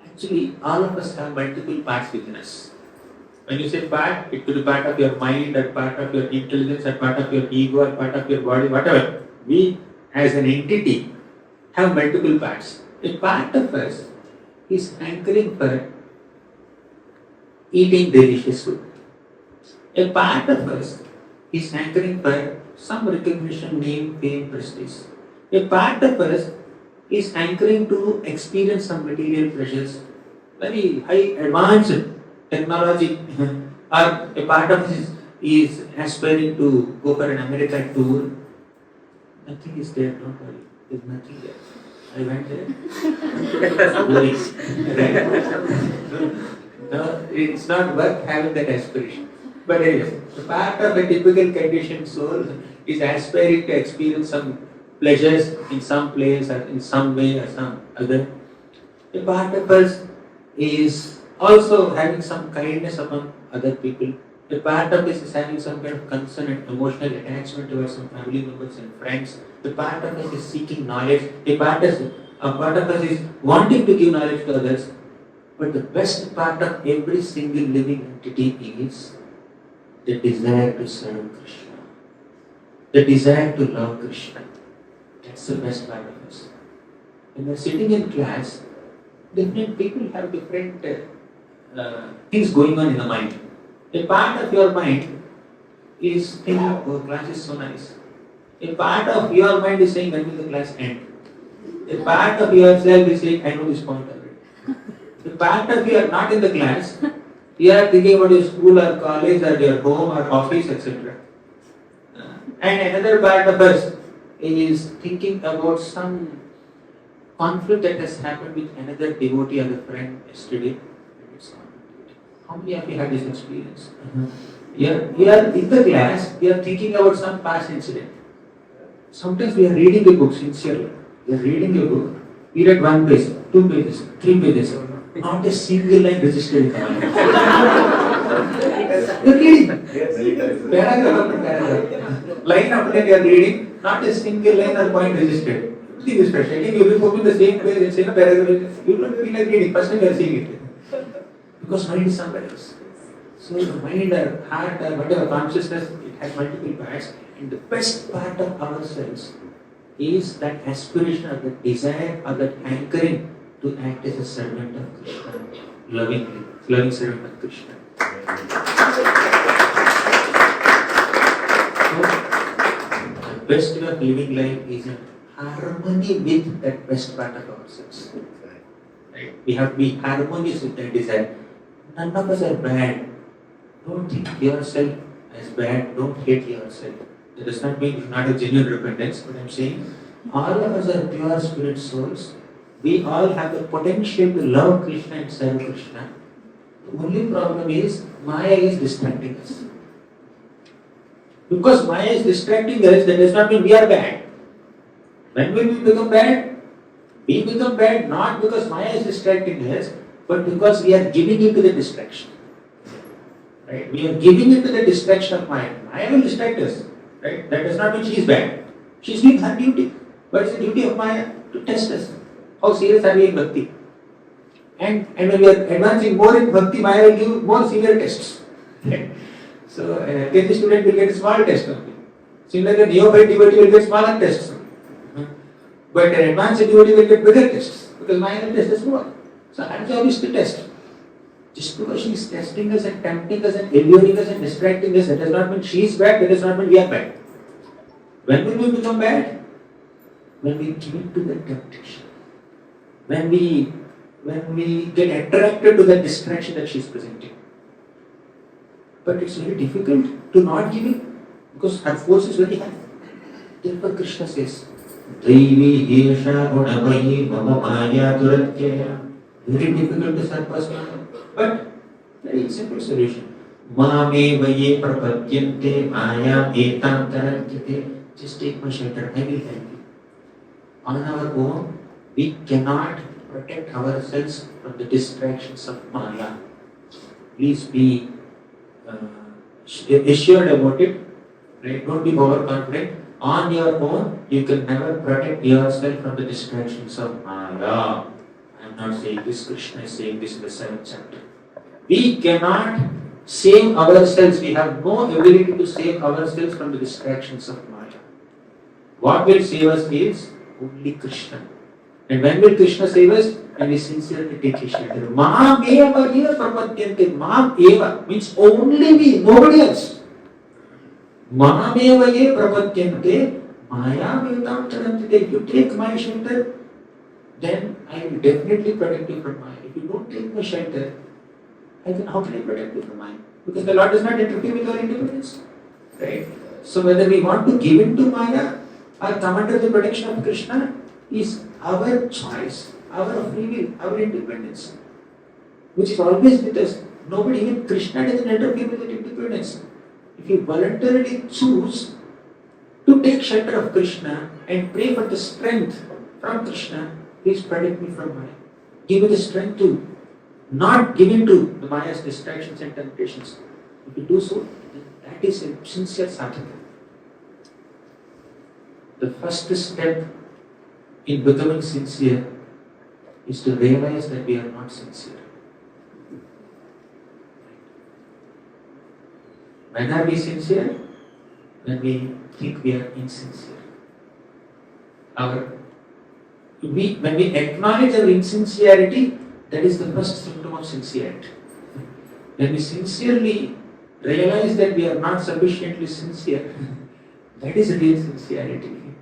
Actually, all of us have multiple parts within us. When you say part, it could be part of your mind, or part of your intelligence, or part of your ego, or part of your body, whatever. We, as an entity, have multiple parts. A part of us is hankering for eating delicious food. A part of us is hankering for some recognition, name, fame, prestige. A part of us is hankering to experience some material pleasures, very high advanced technology, or a part of us is aspiring to go for an American tour. Nothing is there, don't worry. There's nothing there. I went there. No, it's not worth having that aspiration. But anyway, the part of a typical conditioned soul is aspiring to experience some pleasures in some place or in some way or some other. A part of us is also having some kindness among other people. A part of us is having some kind of concern and emotional attachment towards some family members and friends. A part of us is seeking knowledge. A part of us is wanting to give knowledge to others. But the best part of every single living entity is the desire to serve Krishna, the desire to love Krishna. That's the best part of us. When we're sitting in class, different people have different things going on in the mind. A part of your mind is thinking, oh, class is so nice. A part of your mind is saying, when will the class end? A part of yourself is saying, I know this point already. A part of you are not in the class, you are thinking about your school or college or your home or office, etc. And another part of us is thinking about some conflict that has happened with another devotee or a friend yesterday. How many of you had this experience? You are in the class, you are thinking about some past incident. Sometimes we are reading a book sincerely. We are reading a book, we read 1 page, 2 pages, 3 pages, not a single line registered in the mind. You are reading. Paragraph after paragraph. Line after line you are reading, not a single line or point registered. Everything is frustrating. You will open the same page and say a paragraph. You don't feel like reading. First time you are seeing it. Because mind is somewhere else. So the mind or heart or whatever consciousness, it has multiple parts. And the best part of ourselves is that aspiration or that desire or that anchoring to act as a servant of Krishna, loving servant of Krishna. So, the best way of living life is in harmony with that best part of ourselves. Right? We have to be harmonious with that desire. None of us are bad. Don't think yourself as bad. Don't hate yourself. That does not mean you not have genuine repentance, but I'm saying all of us are pure spirit souls. We all have the potential to love Krishna and serve Krishna. The only problem is Maya is distracting us. Because Maya is distracting us, that does not mean we are bad. When will we become bad? We become bad not because Maya is distracting us, but because we are giving into the distraction. Right? We are giving into the distraction of Maya. Maya will distract us. Right? That does not mean she is bad. She is doing her duty. What is the duty of Maya? To test us. How serious are we in bhakti? And when we are advancing more in bhakti, Maya will give more severe tests. Right? So, a KG student will get a small test only. Similarly, a neophyte devotee will get smaller tests only. But an advanced devotee will get bigger tests because Maya will test us more. So, our job is to test. Just because she is testing us and tempting us and alluring us and distracting us, that does not mean she is bad, that does not mean we are bad. When will we become bad? When we give in to the temptation. When we get attracted to the distraction that she is presenting. But it's very difficult to not give in because her force is very high. Therefore Krishna says, Daivi Yesha Gunavayi Mama Maya Duratyaya. Very difficult to surpass Maya. But very simple solution. Mame Vaye Prapadyante Maya Etam Tarantyate. Just take my shelter, I will help you. On our own, we cannot protect ourselves from the distractions of Maya. Please be assured about it. Right? Don't be overconfident. On your own, you can never protect yourself from the distractions of Maya. I am not saying this, Krishna is saying this in the 7th chapter. We cannot save ourselves. We have no ability to save ourselves from the distractions of Maya. What will save us is only Krishna. And when will Krishna save us? When we sincerely take his shelter. Mam eva eva prapadyante. Mam eva means only me, nobody else. Mam eva eva prapadyante. Maya vetam tarantyate. You take my shelter, then I will definitely protect you from Maya. If you don't take my shelter, how can I protect you from Maya? Because the Lord does not interfere with our independence. Right? So whether we want to give in to Maya or come under the protection of Krishna is our choice, our free will, our independence, which is always with us. Nobody, even Krishna doesn't interfere with that independence. If you voluntarily choose to take shelter of Krishna and pray for the strength from Krishna, please protect me from Maya. Give me the strength to not give in to the Maya's distractions and temptations. If you do so, then that is a sincere sadhana. The first step in becoming sincere is to realize that we are not sincere. When are we sincere? When we think we are insincere. when we acknowledge our insincerity, that is the first symptom of sincerity. When we sincerely realize that we are not sufficiently sincere, that is real sincerity.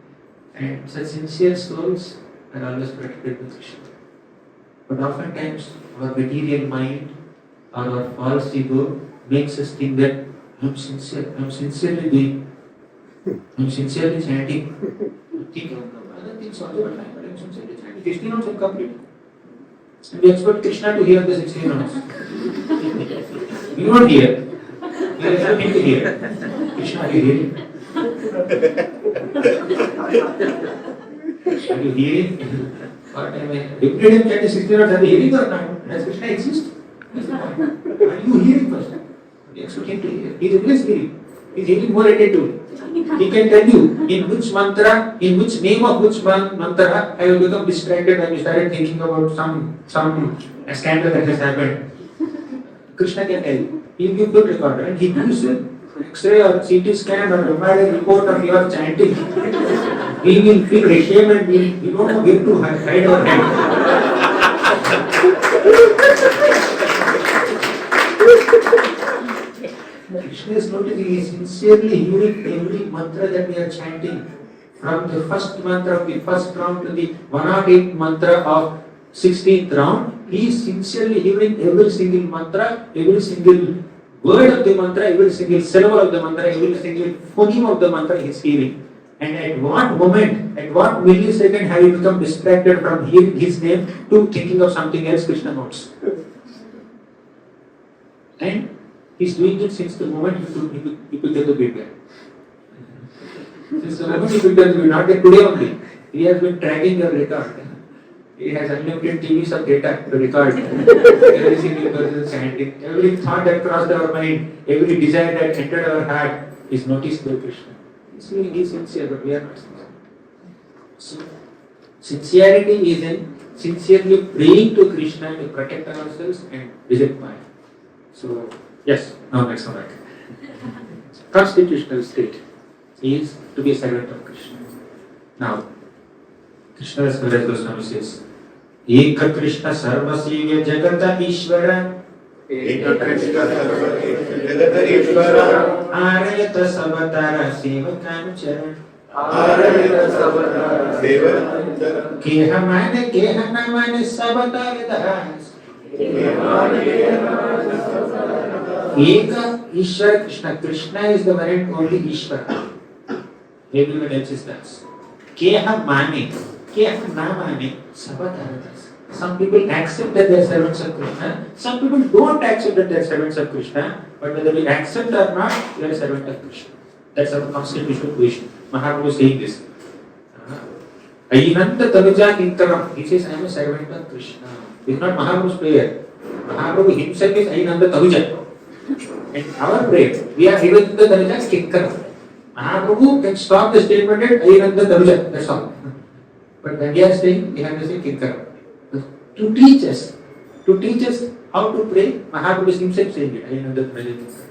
And such sincere souls are always protected with Krishna. But oftentimes our material mind or our false ego makes us think that I am sincere, I am sincerely doing, I am sincerely chanting. Think of other things all the time, but I am sincerely chanting. 16 notes are complete. And we expect Krishna to hear the 16 notes. We don't hear. We expect him to hear. Krishna, are you hearing? Are you hearing? What am I? Every day chanting 16 notes, are you hearing or not? Does Krishna exist? Are you hearing first? We expect him to hear. He is always hearing. He is hearing more attentively. He can tell you in which mantra, in which name of which mantra I will become distracted when you started thinking about some scandal that has happened. Krishna can tell you. He will give good record and he gives X-ray or CT scan or MRI report of your chanting. We will feel ashamed and we don't know where to hide our head. Krishna is noticing, he is sincerely hearing every mantra that we are chanting. From the first mantra of the first round to the 108th mantra of 16th round, he is sincerely hearing every single mantra, every single word of the mantra, every single syllable of the mantra, every single phoneme of the mantra he is hearing. And at what moment, at what millisecond have you become distracted from hearing his name to thinking of something else, Krishna notes. And he's doing it since the moment he picked up the beat. Since the moment he picked up the beat, not that today only. He has been tracking your record. He has unlimited TVs of data to record every single person's chanting. Every thought that crossed our mind, every desire that entered our heart is noticed by Krishna. He is sincere, but we are not sincere. So, sincerity is in sincerely praying to Krishna to protect ourselves and reject mind. So, yes, now let's come back. Constitutional state is to be a servant of Krishna. Now, Krishna Swaraj Goswami says, Eka Krishna Sarvasya Jagata Ishvara Eka Krishna Sarvasya Jagata Ishvara Arayata Savatara Sevakan Charan Arayata Savatara Sevakan Charan Keha Mane Keha Namane Savatara Das Eka Ishvara Krishna. Krishna is the one and only Ishvara. Everyone else is Das. Keha Mane Keha Namane Savatara Das. Some people accept that they are servants of Krishna. Some people don't accept that they are servants of Krishna. But whether we accept or not, we are a servant of Krishna. That's our constitutional position. Mahaprabhu is saying this. Ainanta Tanuja Kinkaram. He says, I am a servant of Krishna. This is not Mahaprabhu's prayer. Mahaprabhu himself is Ainanta Tanuja. And our prayer, we are Ainanta Tanuja Kinkaram. Mahaprabhu can stop the statement at Ainanta Tanuja. That's all. But when we are saying, we have to say Kinkaram. To teach us how to pray, Mahaprabhu is himself saying it. Ainanta Tanuja Kinkaram.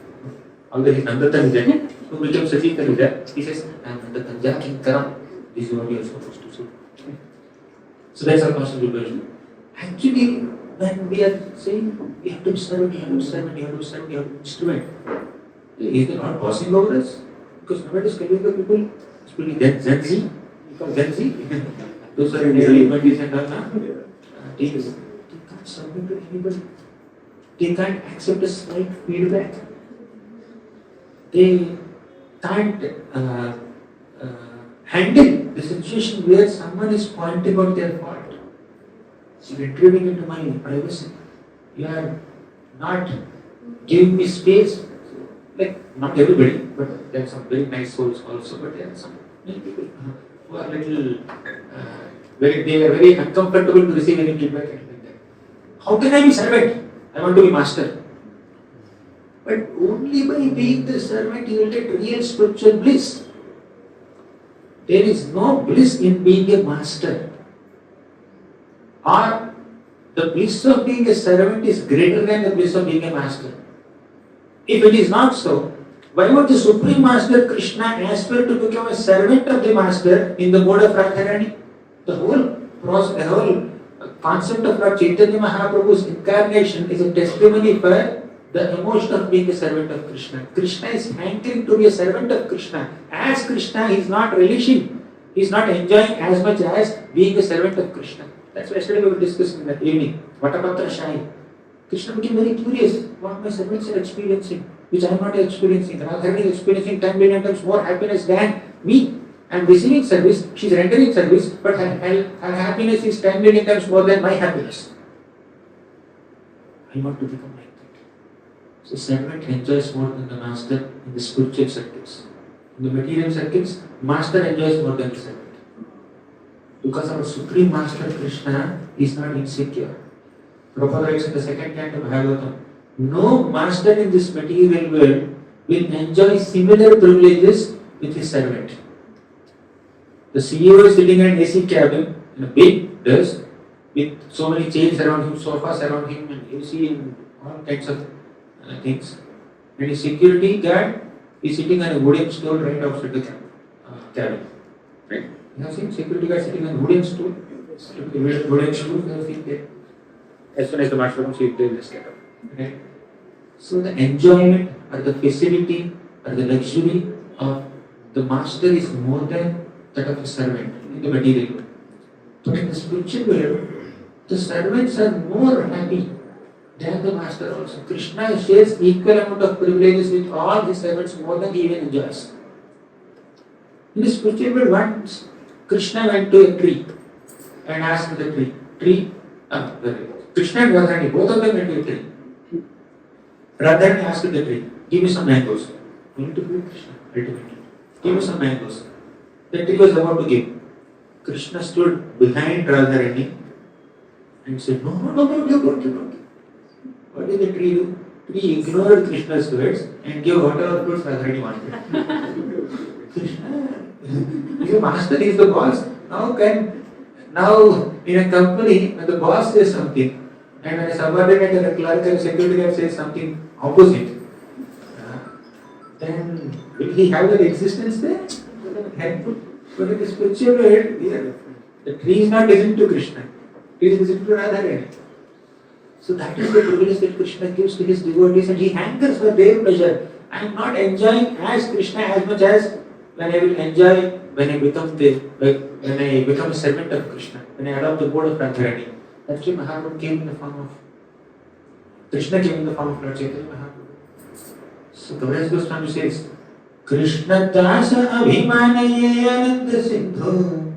Although he is Nanda Tanuja, who becomes Sachi Tanuja, he says, I am Nanda Tanuja Kinkaram. This is what you are supposed to say. So that's our constitutional version. Actually, when we are saying we have to be servant, we have to be servant, we have to be servant, we have to be instrument, is there not passing over us? Because nowadays Kaliyuga people, especially Gen Z, you call Gen Z, those are in early 20s and all now, they can't submit to anybody. They can't accept a slight feedback. They can't handle the situation where someone is pointing out their fault. So you're intruding into my privacy. You are not giving me space. So, like, not everybody, but there are some very nice souls also, but there are some many people who are little, they are very uncomfortable to receive any feedback and like that. How can I be servant? I want to be master. But only by being the servant you will get real spiritual bliss. There is no bliss in being a master. Or the bliss of being a servant is greater than the bliss of being a master. If it is not so, Why would the Supreme Master Krishna aspire to become a servant of the Master in the mode of Radharani? The whole process, the whole concept of Lord Chaitanya Mahaprabhu's incarnation is a testimony for the emotion of being a servant of Krishna. Krishna is hankering to be a servant of Krishna. As Krishna, he is not relishing, he is not enjoying as much as being a servant of Krishna. That's why yesterday we were discussing in that evening. Vatapatra Shai. Krishna became very curious what my servants are experiencing, which I am not experiencing. Radharani is experiencing 10 billion times more happiness than me. I am receiving service, she is rendering service, but her happiness is 10 million times more than my happiness. I want to become like that. So servant enjoys more than the master in the spiritual circles. In the material circles, master enjoys more than the servant. Because our Supreme Master Krishna is not insecure. Prabhupada writes in the second canto of Bhagavatam, no master in this material world will enjoy similar privileges with his servant. The CEO is sitting in an AC cabin in a big desk with so many chairs around him, sofas around him, and AC and all kinds of things. And his security guard is sitting on a wooden stool right outside the cabin. Right? You have seen security guard sitting on a wooden stool? Wooden stool, you have seen there. As soon as the master comes, they will just get up. Right? So the enjoyment or the facility or the luxury of the master is more than that of a servant in the material world. But in the spiritual world, the servants are more happy than the master also. Krishna shares equal amount of privileges with all his servants more than he even enjoys. In the spiritual world, once Krishna went to a tree and asked the tree, Krishna and Radharani, both of them went to a tree. Radharani asked the tree, give me some mangoes. Going to give Krishna, ultimately. Give me some mangoes. The tree was about to give. Krishna stood behind Radharani and said, no, don't. What did the tree do? Tree ignored Krishna's words and gave whatever fruits Radharani wanted. Krishna, your master is the boss. Now in a company, when the boss says something, and when a subordinate or a clerk or security guard says something opposite, then will he have that existence there? But in the spiritual world, the tree is not listening to Krishna. It is listening to Radharani. So that is the privilege that Krishna gives to his devotees, and he hankers for their pleasure. I am not enjoying as Krishna as much as when I will enjoy when I become a servant of Krishna, when I adopt the mode of Radharani. That's why Mahaprabhu came in the form of Krishna came in the form of Lord Chaitanya Mahaprabhu. So Gauranga Goswami says, Krishna dasa abhimanaye ananda sindhu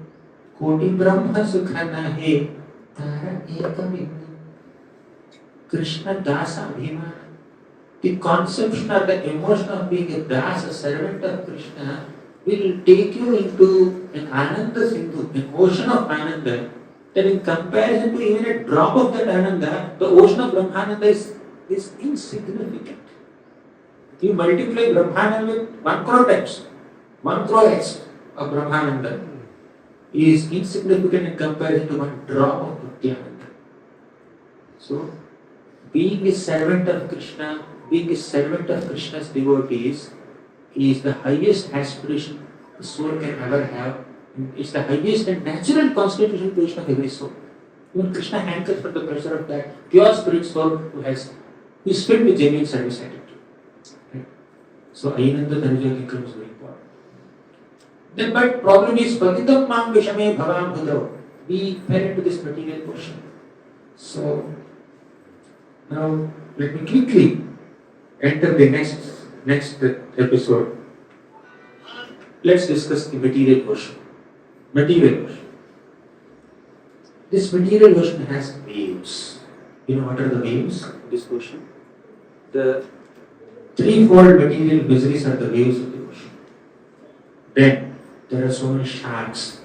koti brahma sukhana he tara ekam. Krishna dasa abhimana. The conception or the emotion of being a dasa, a servant of Krishna, will take you into an ananda sindhu, an ocean of ananda, that in comparison to even a drop of that ananda, the ocean of Brahmananda is insignificant. You multiply Brahmananda with 1 crore times, 1 crore x of Brahmananda is insignificant in comparison to 1 drop of Bhakti-ananda. So, being a servant of Krishna, being a servant of Krishna's devotees is the highest aspiration the soul can ever have. It's the highest and natural constitutional position of every soul. Even Krishna hankers for the pleasure of that pure spirit soul who is filled with genuine service attitude. Right? So Ainanda Dharja Kikram is very important. Then, but problem is Patitam Mam Vishame Bhavam Bhudao. We fell into this material portion. So now let me quickly enter the next episode. Let's discuss the material portion. Material ocean. This material ocean has waves. You know what are the waves of this ocean? The threefold material miseries are the waves of the ocean. Then there are so many sharks,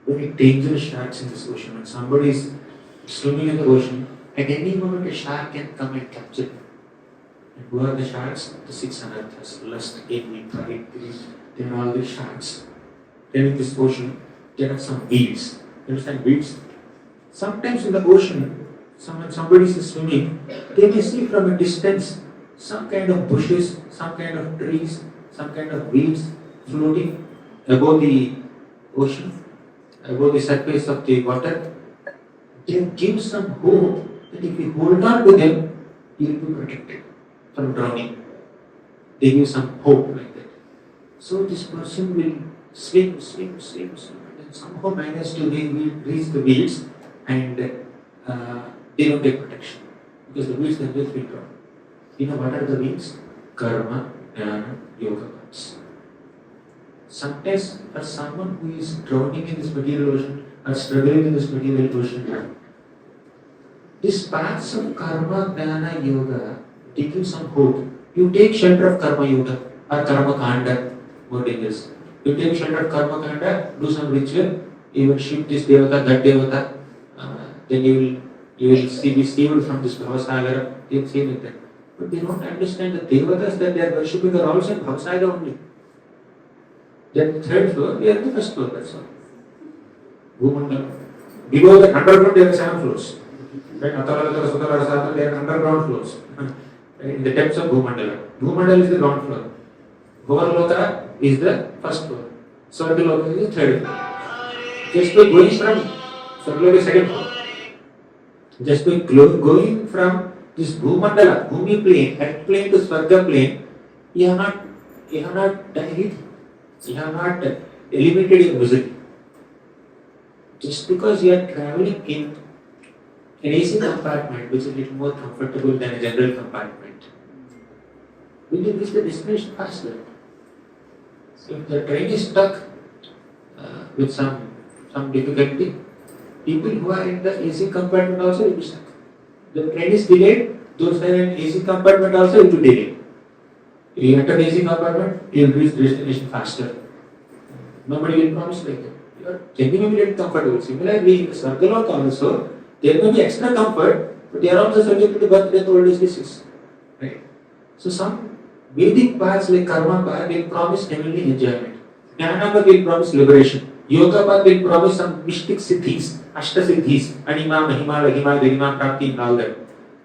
very dangerous sharks in this ocean. When somebody is swimming in the ocean, at any moment a shark can come and capture him. And who are the sharks? The 6 anarthas, lust, envy, pride, greed. They are all the sharks. Then in this ocean, there are some weeds. You understand weeds? Sometimes in the ocean, when somebody is swimming, they may see from a distance some kind of bushes, some kind of trees, some kind of weeds floating above the ocean, above the surface of the water, they give some hope that if you hold on to them, you will be protected from drowning. They give some hope like that. So this person will swim, and somehow manage to reach the weeds, and they don't get protection because the weeds themselves will drown. You know what are the weeds? Karma, Jnana, Yoga paths. Sometimes for someone who is drowning in this material ocean or struggling in this material ocean, these paths of karma, Jnana, Yoga, they give some hope. You take shelter of karma yoga or karma kanda, more dangerous. You take shelter of karma kanda, do some ritual, you will shoot this devata, that devata, then you will be saved from this bhavasagar. They will say like that. But they don't understand the devatas that they are worshipping are also in bhavasagar only. They are the third floor, we are the first floor, that's all. Bhumandala. Below the underground there are 7 floors. Right? Ataladala, Sutala, Rasatala, they are underground floors. In the depths of Bhumandala. Bhumandala is the ground floor. Bhuvarloka is the first floor. Swargaloka is the third floor. Just by going from Swargaloka is second floor. Just by going from this Bhumandala, Bhumi plane, earth plane to Swarga plane, you have not done anything. You have not eliminated your misery. Just because you are traveling in an AC compartment, which is a little more comfortable than a general compartment, will you reach the destination faster? So if the train is stuck with some difficulty, people who are in the AC compartment also will be stuck. The train is delayed, those who are in AC compartment also will be delayed. If you enter the AC compartment, you will reach the destination faster. Nobody will promise like that. You are genuinely comfortable. Similarly, in the Swargaloka also, there may be extra comfort, but they are also subject to the birth, death, old age, disease. Right? So some Vedic paths like karma path will promise heavenly enjoyment. Jnana path will promise liberation. Yoga path will promise some mystic siddhis, ashta siddhis, anima, mahima, lahima, garima, prapti, and all that.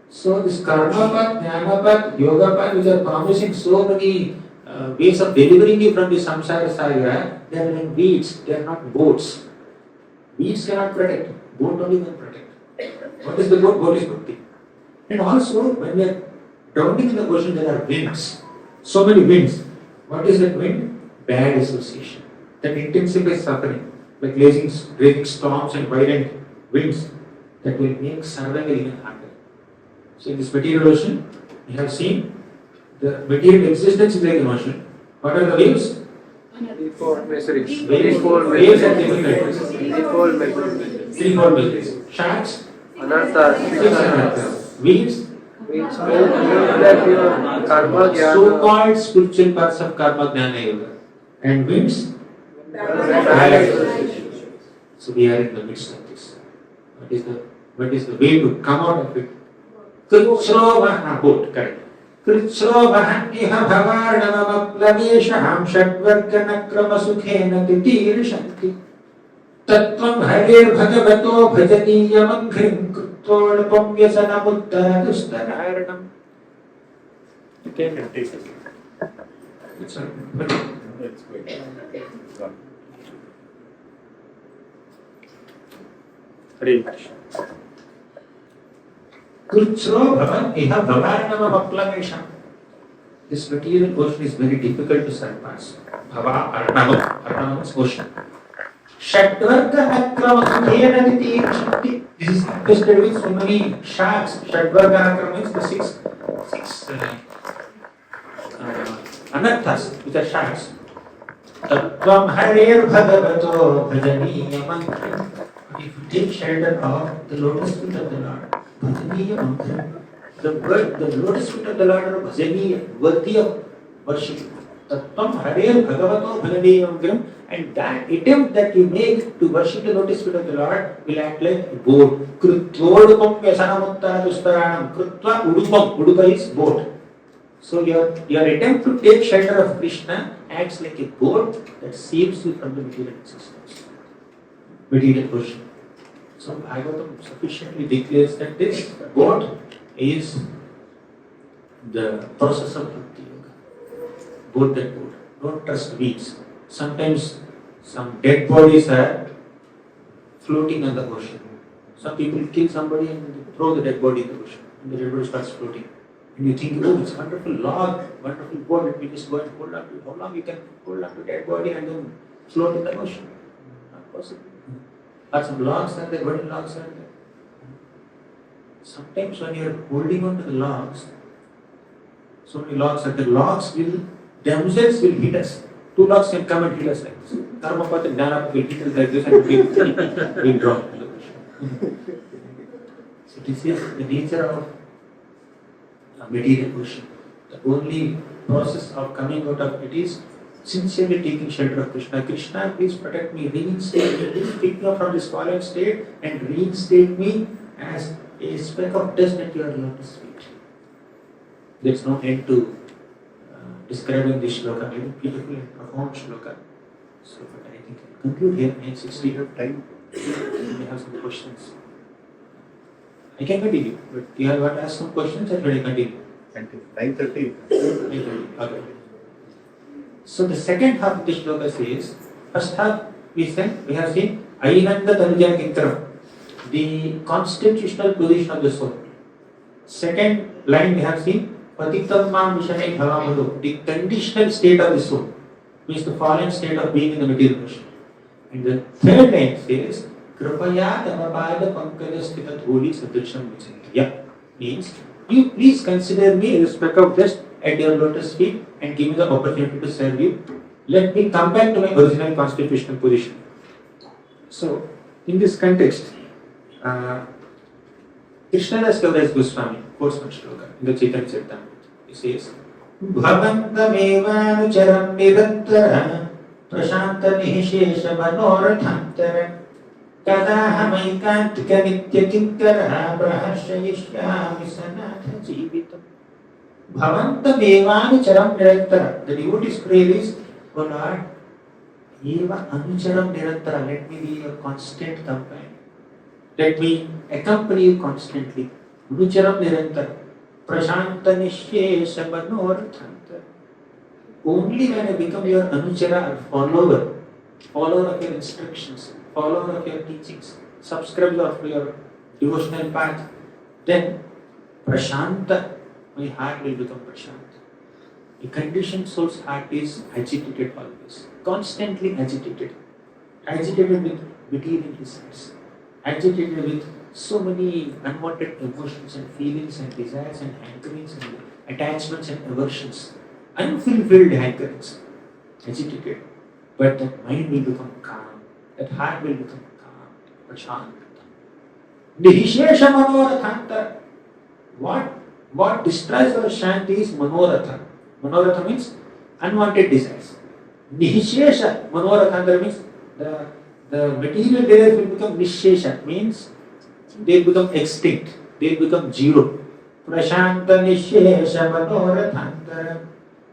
So this karma path, jnana path, yoga path, which are promising so many ways of delivering you from the samsara saga, they are like weeds, they are not boats. Weeds cannot protect, boat only can protect. What is the boat? Boat is bhakti. And also, when we are drowning in the ocean, there are winds. So many winds. What is that wind? Bad association. That intensifies suffering, like raging storms and violent winds that will make survival even harder. So in this material ocean, we have seen the material existence is like an ocean. What are the waves? Threefold miseries. Waves and difficulties. Threefold miseries. Threefold miseries. Sharks, Anarthas. 6 anarthas. Weeds, Means that your karma jnana. so-called spiritual paths of karma, jnana, yoga. And winds, bad association. So we are in the midst of this. What is the way to come out of it? Kritsrovaha, boat, correct. Kritsrovaha iha bhavarnamamaplabeshaham shadvarganakrama sukhena titirashanti. Tattvam harir bhagavato bhajaniyam anghrim krutolapam vyasanamuttaradustaranam. You can take it. It's all. It's great. Hare Krishna. Kritsro bhavan iha bhavarnamamaplabesham. This material ocean is very difficult to surpass. Bhava arnamam. Arnamam is ocean. Shadvarga akrama sukhena titirashanti. This is infested with so many sharks. Shadvarga akrama means the six anarthas, which are sharks. Tattvam harir bhagavato bhajaniyam anghrim. If you take shelter of the lotus feet of the Lord, bhajaniyam anghrim. The lotus feet of the Lord are bhajaniyam, worthy of worship. Tattvam harir bhagavato bhajaniyam anghrim. And that attempt that you make to worship the lotus feet of the Lord will act like a boat. Krutvodupam vyasanamuttaradustaranam. Krutva udupam. Udupa is boat. So your attempt to take shelter of Krishna acts like a boat that saves you from the material existence, material ocean. So Bhagavatam sufficiently declares that this boat is the process of Bhakti Yoga. Boat that boat. Don't trust weeds. Sometimes some dead bodies are floating on the ocean. Some people kill somebody and throw the dead body in the ocean, and the dead body starts floating. And you think, oh, it's wonderful log, wonderful board, let me just go and hold on to it. How long you can hold on to dead body and then float in the ocean? Not possible. Or some logs are there, wooden logs are there. Sometimes when you are holding on to the logs, so many logs are there, logs will, themselves will hit us. Two logs can come and hit us like this. Dharmapath and Jnanapath will hit us like this and we'll drop in the ocean. So this is the nature of material ocean. The only process of coming out of it is sincerely taking shelter of Krishna. Krishna, please protect me, reinstate me, please pick me up from this fallen state and reinstate me as a speck of dust at your lotus feet. There's no end to describing this shloka, very beautiful and profound shloka. So, but I think I'll conclude here, 9:60. Time. You may have some questions. I can continue, but you have to ask some questions and then I continue. 9:30. 9:30. Okay. So the second half of the shloka says, first half we have seen Ainanda Tanuja Kinkaram, the constitutional position of the soul. Second line we have seen Patitam Mam Vishanai Bhavamadu, the conditional state of the soul, means the fallen state of being in the material ocean. And the third line says Kripaya Damapada Pankada Stita Dhuli Sadrisham Vichantiya, means you please consider me a speck of dust at your lotus feet and give me the opportunity to serve you. Let me come back to my original constitutional position. So, in this context, Krishnadas Kaviraj Goswami quotes one shloka in the Chaitanya Charitamrita. He says, Bhavantamevanucharam nirantara prashanta nihishesha manorathantara Kadahamaikantaka nitya kinkara prahashayishyami sanatha jivitam. Bhavantamevanucharam nirantara. The devotee's prayer is, O Lord, Eva anucharam nirantara, let me be your constant companion. Let me accompany you constantly. Anucharam nirantara. Prashanta nishyesha manorathantara. Only when I become your anuchara or follower of your instructions, follower of your teachings, subscriber of your devotional path, then prashanta, my heart will become prashanta. A conditioned soul's heart is agitated always, constantly agitated with material desires, agitated with so many unwanted emotions and feelings and desires and hankerings and attachments and aversions, unfulfilled hankerings, agitated. But that mind will become calm, that heart will become calm, prashanta. Nihishesha manorathanta. What destroys our shanti is manoratha. Manoratha means unwanted desires. Nihishesha manorathanta means the material desires will become nishesha, means they become extinct, they become zero. Prashanta nishesha manorathanta.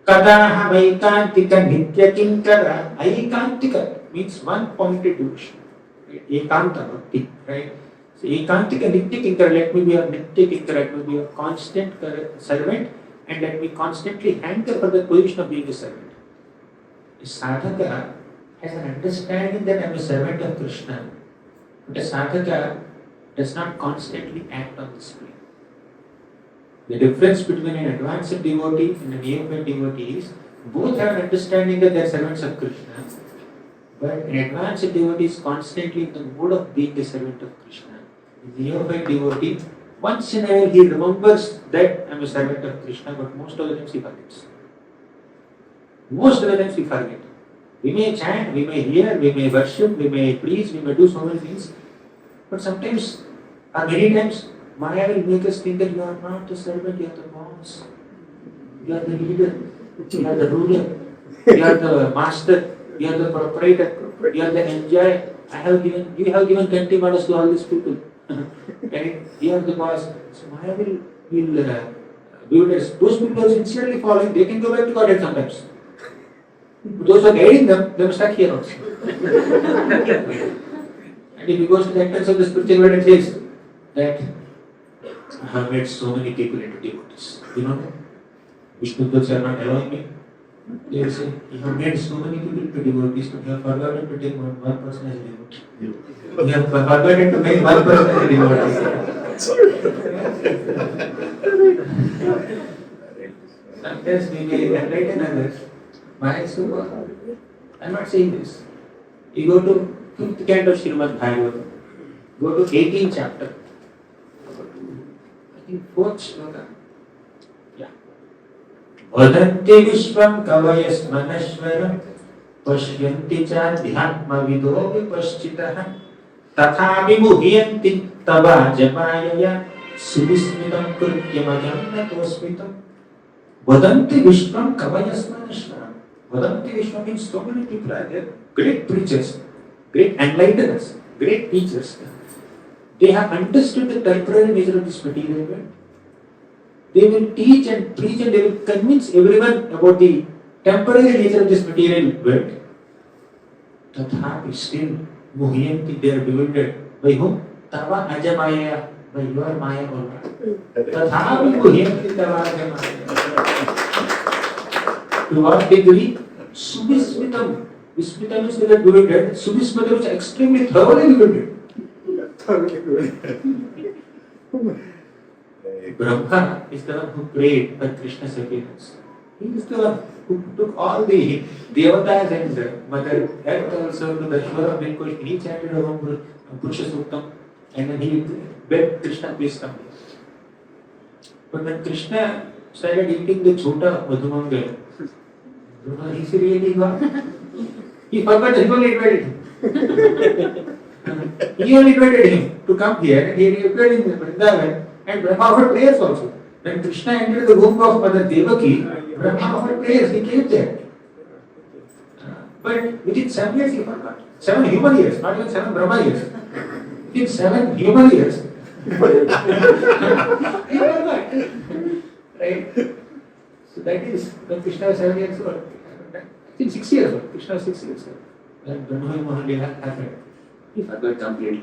Kadaha aikantika nitya kinkara. Aikantika means one-pointed devotion. Ekanta bhakti, right? So ekantika nitya kinkara, let me be your nitya kinkara, let me be your constant servant, and let me constantly hanker for the position of being a servant. A sadhaka has an understanding that I am a servant of Krishna, but a sadhaka does not constantly act on this plane. The difference between an advanced devotee and a neophyte devotee is both have an understanding that they are servants of Krishna, but an advanced devotee is constantly in the mood of being a servant of Krishna. A neophyte devotee, once in a while he remembers that I am a servant of Krishna, but most of the times he forgets. Most of the times we forget. We may chant, we may hear, we may worship, we may preach, we may do so many things, but sometimes or many times Maya will make us think that you are not the servant, you are the boss, you are the leader, you are the ruler, you are the master, you are the proprietor, you are the enjoyer. You have given 20 orders to all these people. Right? You are the boss. So Maya will those people who are sincerely following, they can go back to Godhead sometimes. Those who are guiding them, they must stuck here also. And if he goes to the entrance of the spiritual world and says that I have made so many people into devotees. You know that? Vishnu Dutsa are not allowing me. They will say, you have made so many people to devotees, but you have forgotten to take one person as a devotee. You have forgotten to make one person as a devotee. Sometimes we may enlighten others. Why so? I am not saying this. You go to 5th canto of Srimad Bhagavatam, go to 18th chapter, I think 4th sloka. Yeah. Vadanti Vishwam Kavayas Manashvaram Pashyanti Chadhyatma Vido Vipaschitaha Tatha Vimuhyanti Tava Jamayaya Subhismitam Kurtyamajam Natosmitam Vadanti Vishwam Kavayas Manashvaram. Vadanti Vishwam means so many people are there, great preachers, great enlighteners, great teachers. They have understood the temporary nature of this material world. They will teach and preach and they will convince everyone about the temporary nature of this material world. Tathapi still muhyanti, they are bewildered. By whom? Tava ajamaya, by your maya or not. Tathapi muhyanti tava ajamaya. To what degree? Subhismitam. Vismitam is they are bewildered. Subhismitam is extremely thoroughly bewildered. Brahma is the one who prayed for Krishna's appearance. He is the one who took all the Devatas and Mother Earth also to the shore of Vinkush. He chanted Om Purusha Suktam and then he begged Krishna, please come here. But when Krishna started eating the Chota Madhumangal, is he really God? He forgot that he only invited him. He only invited him to come here and he appeared in Vrindavan and Brahma offered prayers also. When Krishna entered the womb of Mother Devaki, Brahma offered prayers, he came there. But within 7 years he forgot. 7 human years, not even 7 Brahma years. Within 7 human years, he forgot. Right? So that is when Krishna was 7 years old. I think 6 years old. Krishna was 6 years old. When Brahma Mahalila happened, he forgot completely.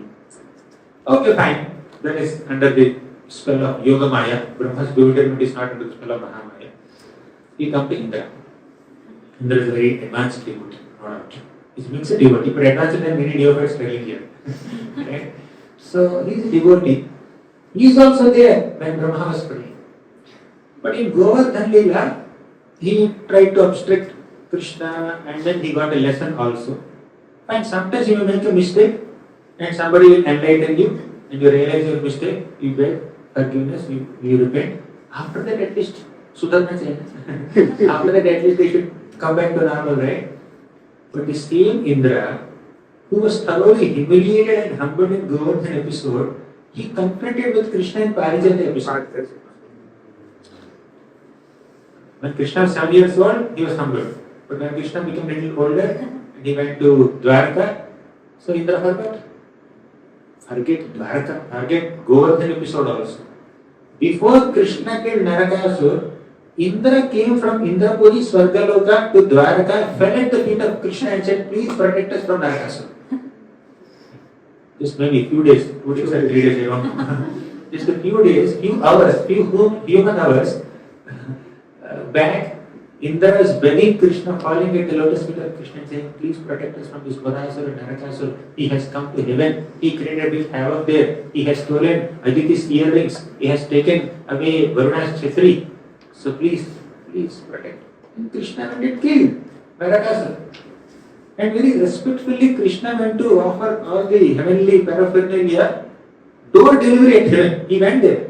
Okay, fine. That is under the spell of Yoga Maya. Brahma's bewilderment is not under the spell of Mahamaya. He comes to Indra. Indra is a very advanced devotee. He's a mixed devotee, but advanced than many devotees struggling here. Right? So he is a devotee. He is also there when Brahma was praying. But in Govardhan Leela, he tried to obstruct Krishna and then he got a lesson also. And sometimes you will make a mistake and somebody will enlighten you and you realize your mistake, you beg forgiveness, you repent. After that at least, Sudharma said, after that at least they should come back to normal, right? But the same Indra, who was thoroughly humiliated and humbled in Govardhan episode, he confronted with Krishna in Parijata episode. When Krishna was 7 years old, he was humbled. But when Krishna became a little older, and he went to Dwarka, so Indra forgot. Forget Dwarka, forget Govardhan episode also. Before Krishna killed Narakasur, Indra came from Indrapuri Swargaloka to Dwarka, fell at the feet of Krishna and said, please protect us from Narakasur. Just maybe a few days, 2 days or 3 days, I don't know. Just a few days, few hours, few human hours back, Indra is begging Krishna, falling at the lotus feet of Krishna and saying, please protect us from this Varasur and Narakasur. He has come to heaven. He created a big havoc there. He has stolen Aditi's earrings. He has taken away Varuna's Chhatri. So please protect. And Krishna went and killed Narakasur. And very respectfully, Krishna went to offer all the heavenly paraphernalia, door delivery at heaven. He went there.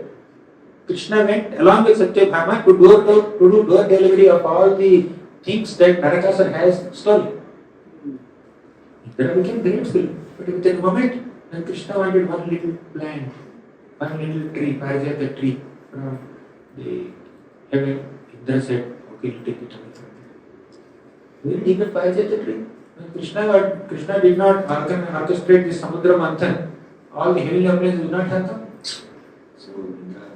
Krishna went along with Satyabhama to do door delivery of all the things that Narakasur has stolen. Indra became grateful. But within a moment, when Krishna wanted one little plant, one little tree, Parijata tree from the heaven, Indra said, okay, you take it away from me. Where did he get Parijata tree? When Krishna did not orchestrate the Samudra Manthan, all the heavenly appliances would not have come. So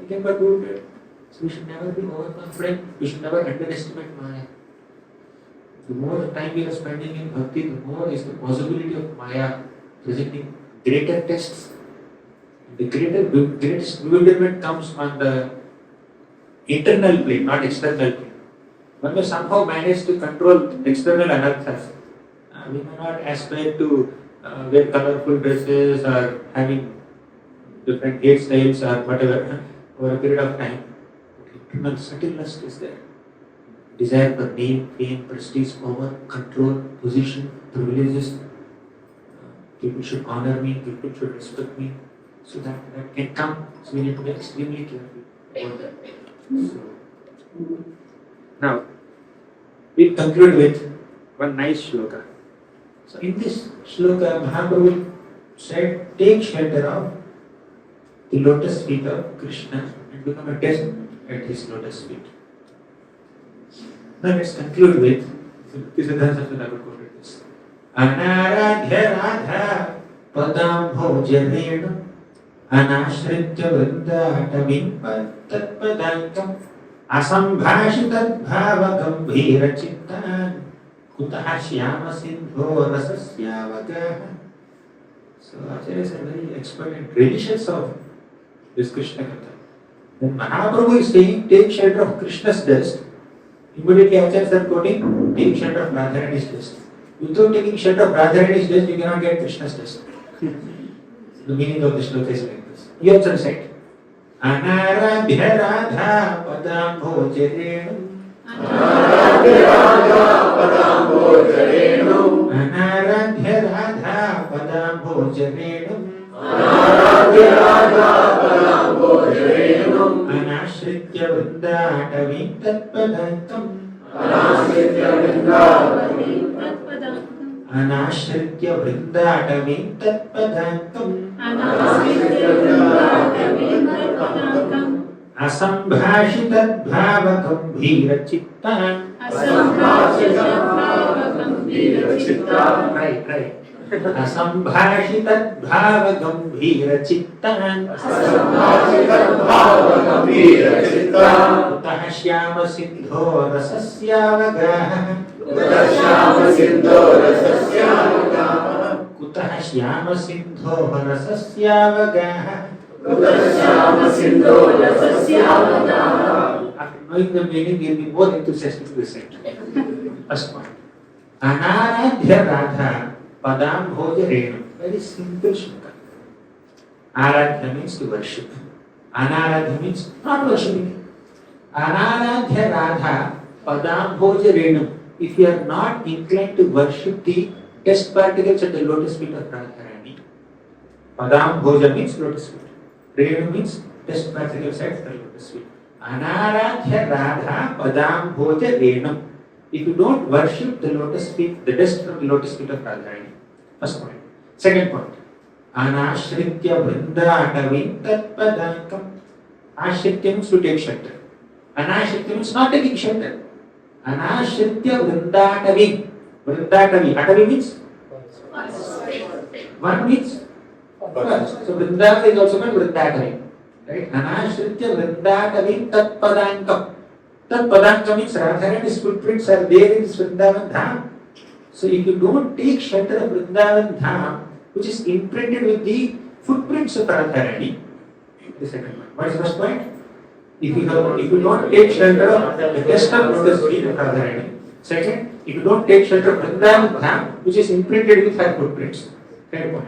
we can but do it. So we should never be overconfident. We should never underestimate Maya. The more time we are spending in bhakti, the more is the possibility of Maya presenting greater tests. The greatest bewilderment comes on the internal plane, not external plane. One may somehow manage to control external anarthas. We may not aspire to wear colorful dresses or having different hairstyles or whatever over a period of time. Internal subtle lust is there. Desire for name, fame, prestige, power, control, position, privileges. People should honor me, people should respect me. So that can come. So we need to be extremely careful about that. So, now, we conclude with one nice shloka. So in this shloka, Mahaprabhu said, take shelter of the lotus feet of Krishna and become a guest at his lotus feet. Now let's conclude with this. Anaradhya Radha Padam Bhojanena Anashritya Vrindatavim Tatpadankam Asambhashitat Bhava Gambhira Chittan Kutaha Shyama Sindho Rasasyavagaha. So Acharyas are very expert and religious of this Krishna Katha. When Mahaprabhu is saying, take shelter of Krishna's dust, immediately Acharyas are quoting, take shelter of Radharani's dust. Without taking shelter of Radharani's dust, you cannot get Krishna's dust. The meaning of the shloka is like this. You also recite. Anaradhya Radha Padam Bhojanenu Anaradhya Radha Padam Bhojanenu Anashritya Vrindatavim Tatpadankam Anashritya Vrindatavim Tatpadankam Asambhashitat Bhava Gambhira Chittan. Right. Asambhashitat Bhava Gambhira Chittan. Kutaha Shyama Sindho Rasasyavagaha. Kutaha Shyama Sindho Rasasyavagaha. After knowing the meaning, you will be more enthusiastic to recite. First point. Anaradhya Radha Padam Bhojanenu. Very simple shloka. Aradhya means to worship. Anaradhya means not worshipping. Anaradhya Radha Padam Bhojanenu. If you are not inclined to worship the dust particles at the lotus feet of Radharani, Padam Bhoja means lotus feet. Renu means dust particles at the lotus feet. Anaradhya Radha Padam Bhoja Renu. If you don't worship the lotus feet, the dust from the lotus feet of Radharani. First point. Second point. Anashritya Vrindatavim Tatpadankam. Ashritya means to take shelter. Anashritya means not taking shelter. Anashritya Vrindatavim. Vrindatavi. Atavi means? One means? First. So Vrindavan is also called Vrindatavi. Right? Anashritya Vrindatavim Tatpadankam. Tatpadankam means Radharani's footprints are there in this Vrindavan Dham. So if you don't take shelter of Vrindavan Dham, which is imprinted with the footprints of Radharani, the second point. What is the first point? If you don't take shelter of the dust of lotus feet of Radharani. Second, if you don't take shelter of Vrindavan Dham, which is imprinted with her footprints. Third point.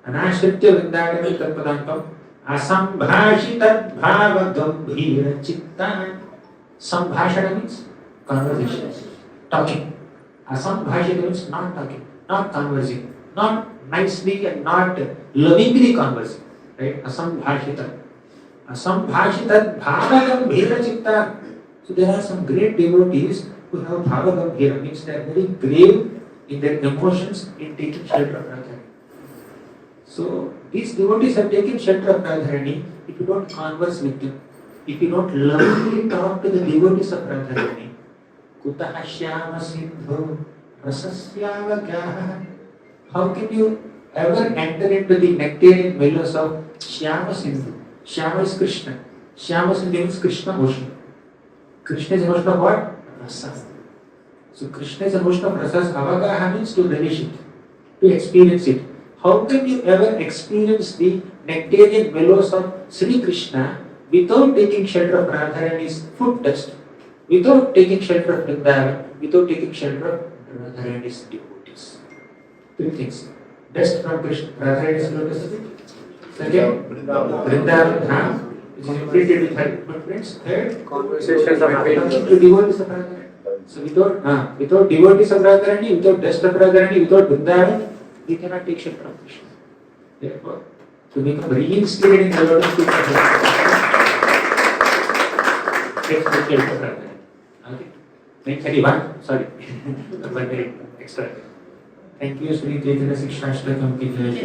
Anashritya Vrindatavim Tatpadankam Asambhashitat Bhava Gambhira Chittan. Sambhashana means conversation, talking. Asambhashita means not talking, not conversing, not nicely and not lovingly conversing. Right? Asambhashita. Asambhashitat Bhava Gambhira Chittan. So there are some great devotees who have Bhava Gambhira, means they are very grave in their emotions in taking shelter of Radharani. So these devotees have taken shelter of Radharani. If you don't converse with them, if you don't lovingly talk to the devotees of Radharani, Kutaha Shyama Sindho Rasasyavagaha. How can you ever enter into the nectarian mellows of Shyama Sindhu? Shyama is Krishna. Shyama Sindhu means Krishna ocean. Krishna is emotion of what? Rasa. So Krishna is emotion of rasas. Avagaha means to relish it, to experience it. How can you ever experience the nectarian mellows of Sri Krishna without taking shelter of Radharani's foot dust? without taking shelter of Vrindavan, without taking shelter of Radharani's devotees. Three things. Dust from Krishna, Radharani's lotus feet. Second, Vrindavan Dham, which is imprinted with her footprints. Third, Conversations of talking to devotees of Radharani. So without devotees of Radharani, without dust of Radharani, without Vrindavan, we cannot take shelter of Krishna. Therefore, to become reinstated in the lotus feet of Radharani, takes the shelter of Radharani. Okay. Next, sorry, one minute extra. Thank you, Sri Chaitanya Siksastakam Prayers.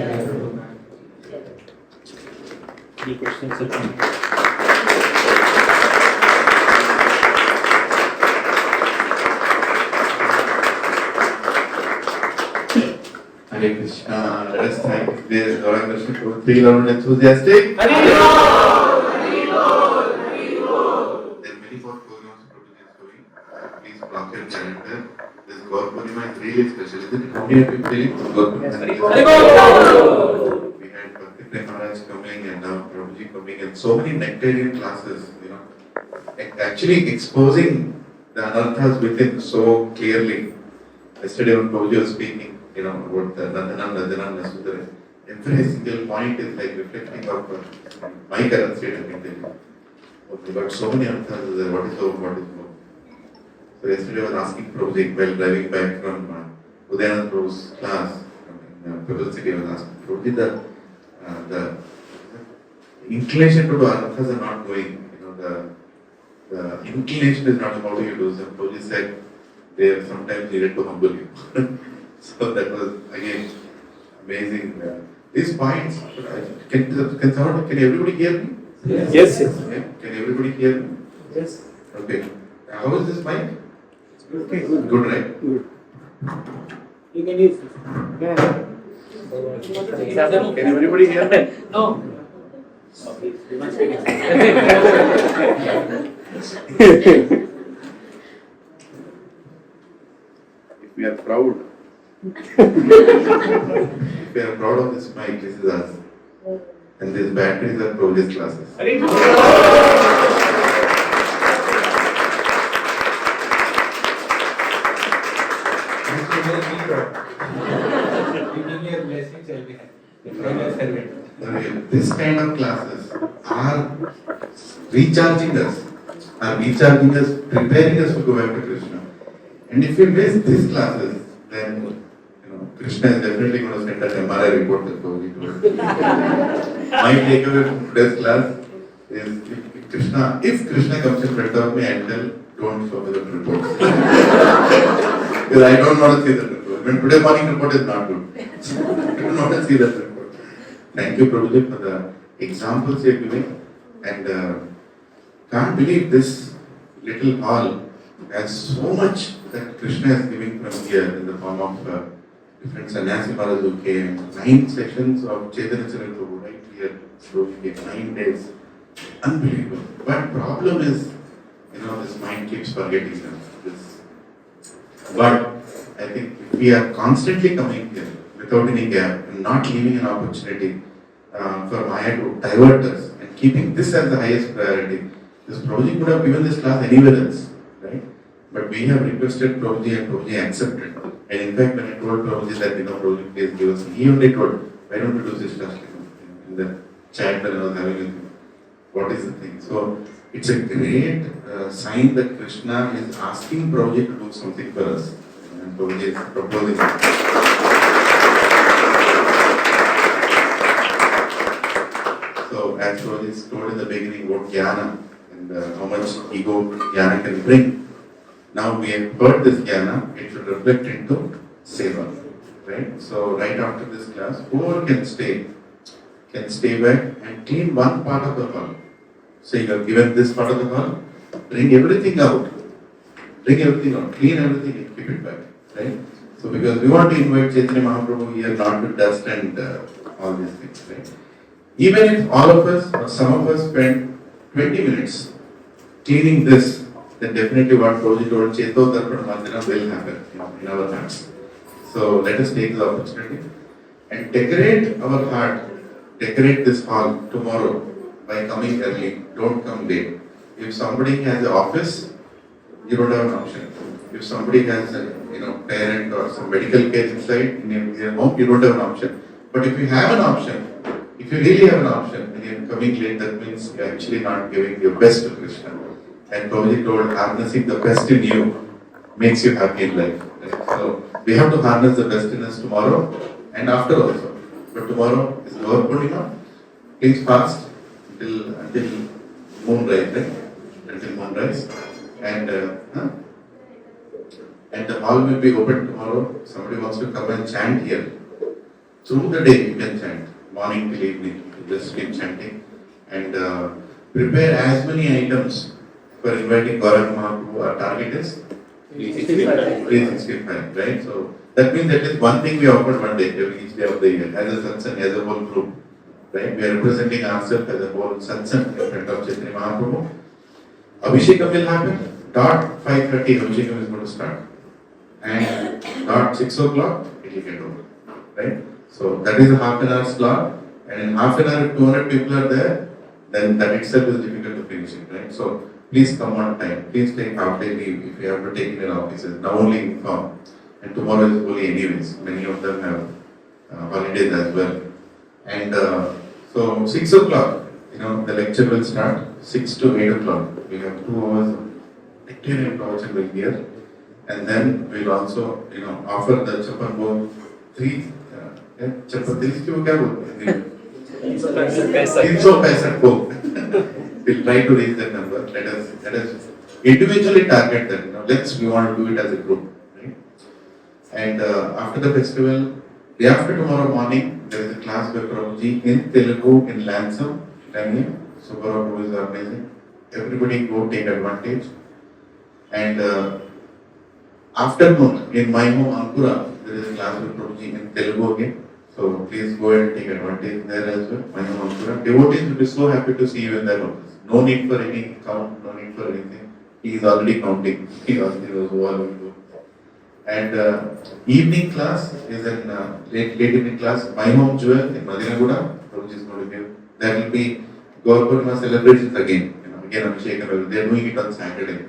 Any questions or comments? Hare Krishna. Let us thank the Gauranga Darshan Prabhu, 3 loud and enthusiastic. There are many more programs Prabhuji is doing. Please block your calendar. This Gaur Purnima is really special, isn't it? How many of you feeling Gaur Purnima? We had Bhakti Prem Maharaj coming and now Prabhuji coming and so many nectarian classes, actually exposing the anarthas within so clearly. Yesterday when Prabhuji was speaking, about the Nandanam, Nasudara, every single point is like reflecting of my current state of thinking. Okay, but so many answers there, what is hope, what is hope? So yesterday I was asking Prabhuji while driving back from Udayanand Prabhu's class in People's City, I was asking Prabhuji the inclination to do arthas are not going, the inclination is not how do you do so. Prabhuji said they have sometimes needed to humble you. So that was again amazing. These points, can everybody hear me? Yes. Okay. Can everybody hear me? Yes. Okay. How is this mic? Okay. Good, right? Good. You can use this. Can everybody hear me? No. Okay. You must be If we are proud, if we are proud of this mic, this is us. And these batteries are Prabhuji's classes. This kind of classes are recharging us, preparing us to go back to Krishna. And if we miss these classes, then Krishna is definitely going to send an MRI report that Prabhuji told. My takeaway from today's class is if Krishna comes in front of me, I'll tell, don't show me the reports. Because I don't want to see that report. When today's morning report is not good. I don't want to see that report. Thank you, Prabhuji, for the examples you're giving. And can't believe this little hall has so much that Krishna is giving from here in the form of different sannyasi Maharaj who came, 9 sessions of Chaitanya Prabhu right here. So we get 9 days. Unbelievable. But problem is, this mind keeps forgetting them. But I think if we are constantly coming here without any gap and not leaving an opportunity for Maya to divert us and keeping this as the highest priority, this Prabhuji could have given this class anywhere else, right? But we have requested Prabhuji and Prabhuji accepted. And in fact, when I told Prabhuji that, Prabhuji please give us, he only told, why don't you do this class? In the chat that I was having with him, what is the thing? So it's a great sign that Krishna is asking Prabhuji to do something for us. And Prabhuji is proposing. So as Prabhuji told in the beginning about jnana and how much ego jnana can bring. Now we have heard this jnana, it should reflect into seva, right? So right after this class, whoever can stay back and clean one part of the hall. So you have given this part of the hall, bring everything out, clean everything and keep it back, right? So because we want to invite Chaitanya Mahaprabhu here, not with dust and all these things, right? Even if all of us or some of us spend 20 minutes cleaning this, then definitely what Prabhuji told, Cheto Darpan Mandira will happen in our hearts. So let us take the opportunity and decorate our heart, decorate this hall tomorrow by coming early, don't come late. If somebody has an office, you don't have an option. If somebody has a parent or some medical care inside in your home, you don't have an option. But if you have an option, if you really have an option and you're coming late, that means you're actually not giving your best to Krishna. And Prabhuji told, harnessing the best in you makes you happy in life. Right? So we have to harness the best in us tomorrow and after also. But tomorrow is Gaur Purnima. Please fast until moonrise, right? Until moonrise. And the hall will be open tomorrow. Somebody wants to come and chant here. Through the day you can chant. Morning till evening. You just keep chanting. And prepare as many items for inviting Gauranga Mahaprabhu. Our target is 365, right? So that means at least one thing we offer one day, each day of the year, as a satsang, as a whole group. Right? We are representing ourselves as a whole satsang in front of Chaitanya Mahaprabhu. Abhishekam will happen. Dot 5:30 Abhishekam is going to start. And dot 6 o'clock it will get over. Right? So that is a half an hour slot. And in half an hour, if 200 people are there, then that itself is difficult to finish it. Right? So please come on time. Please take half day leave if you have to take it in offices. Now only inform. And tomorrow is holy anyways. Many of them have holidays as well. And so 6 o'clock, the lecture will start. 6 to 8 o'clock. We have 2 hours of lecture and promotion will be here. And then we'll also, offer the chapan bhog 3 chapan 3 क्यों क्या बोलते हैं? 365 bhog. We'll try to reach that number. Let us individually target that. We want to do it as a group, right? And after the festival, day after tomorrow morning, there is a class by Prabhuji in Telugu in Lansam, Tamil. So Prabhu is organizing. Everybody go take advantage. And afternoon in my home Ankura, there is a class by Prabhuji in Telugu again. So please go and take advantage there as well. My home Ankura. Devotees will be so happy to see you in that office. No need for any count, no need for anything. He is already counting. He already knows who all will go. And evening class is in late evening class. My home jewel in Madinaguda. Prabhuji is going to give. There will be Gaur Purnima celebrations again. Again Abhishekam. They are doing it on Saturday.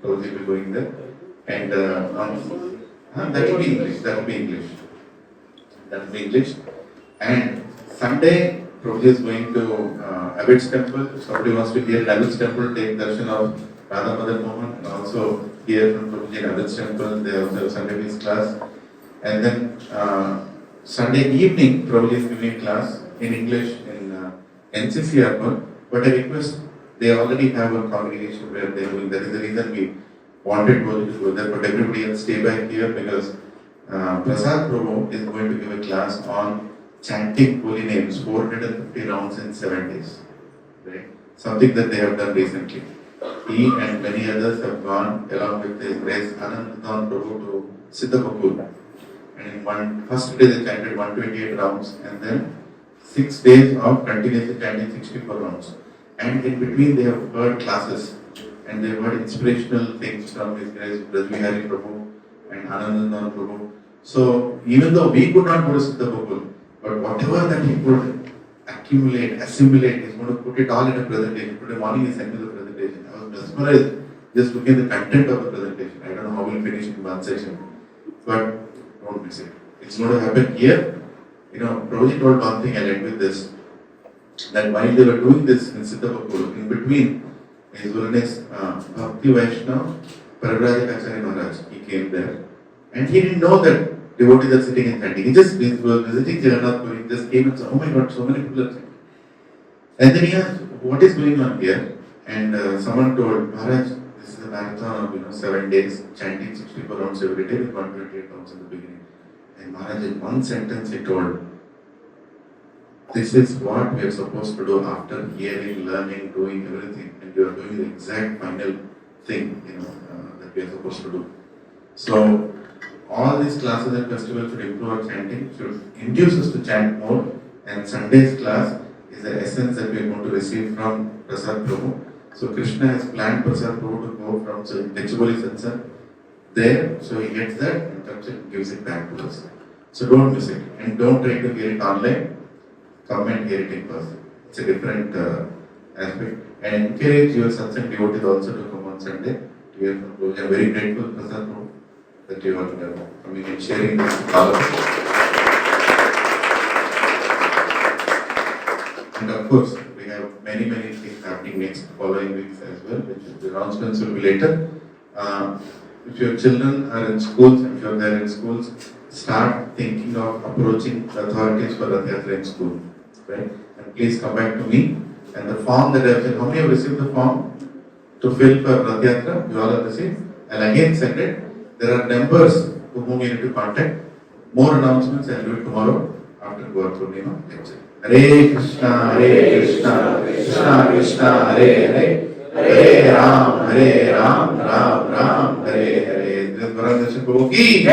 Prabhuji will be going there. And that will be English. That will be English. That will be English. And Sunday, Prabhuji is going to Abbot's temple. If somebody wants to hear in Abbot's temple, take darshan of Radha Madan Mohan, and also hear from Prabhuji in Abbot's temple. They also have Sunday Peace class. And then Sunday evening, Prabhuji is giving a class in English in NCC Arpon. But I request, they already have a congregation where they are doing. That is the reason we wanted Prabhuji to go there. But everybody else stay back here because Prasad Prabhu is going to give a class on chanting holy names, 450 rounds in 7 days. Right? Something that they have done recently. He and many others have gone along with his grace Anandan Prabhu to Siddhapakul. And in first day they chanted 128 rounds and then 6 days of continuously chanting 64 rounds. And in between they have heard classes and they have heard inspirational things from his grace Brajvihari Prabhu and Anandan Prabhu. So even though we could not go to Siddhapakul, but whatever that he could accumulate, assimilate, he's going to put it all in a presentation. Today morning he sent me the presentation. I was mesmerized just looking at the content of the presentation. I don't know how we'll finish in one session, but don't miss it. It's going to happen here. Prabhuji told one thing, I'll end with this, that while they were doing this in Siddhapakul, in between, His Holiness Bhakti Vaishnava Parivrajakacharya Maharaj, he came there, and he didn't know that devotees are sitting and chanting. He was visiting Jagannath Puri, he just came and said, oh my God, so many people are chanting. And then he asked, what is going on here? And someone told, Maharaj, this is a marathon of 7 days, chanting 64 rounds every day with 128 rounds in the beginning. And Maharaj, in one sentence, he told, this is what we are supposed to do after hearing, learning, doing everything. And you are doing the exact final thing, that we are supposed to do. So, all these classes and festivals should improve our chanting, should induce us to chant more. And Sunday's class is the essence that we are going to receive from Prasad Prabhu. So Krishna has planned Prasad Prabhu to go from Gachibowli Satsang there, so he gets that and comes and gives it back to us. So don't miss it. And don't try to hear it online. Come and hear it in person. It's a different aspect. And encourage your satsang devotees also to come on Sunday. hear from Prabhuji. I'm very grateful, Prasad Prabhu, that you are coming and sharing this with all of us. And of course, we have many things happening next following weeks as well, which the announcements will be later. If your children are in schools, if you're there in schools, start thinking of approaching the authorities for Rath Yatra in school, right? And please come back to me. And the form that I've sent, how many have received the form to fill for Rath Yatra? You all have received? I'll again send it. There are numbers to whom you need to contact. More announcements I'll do it tomorrow after Gaur Purnima lecture. Hare Krishna, Krishna Krishna, Hare Hare, Hare Ram, Ram Ram, Hare Hare. This is Gauranga Darshan Prabhu ki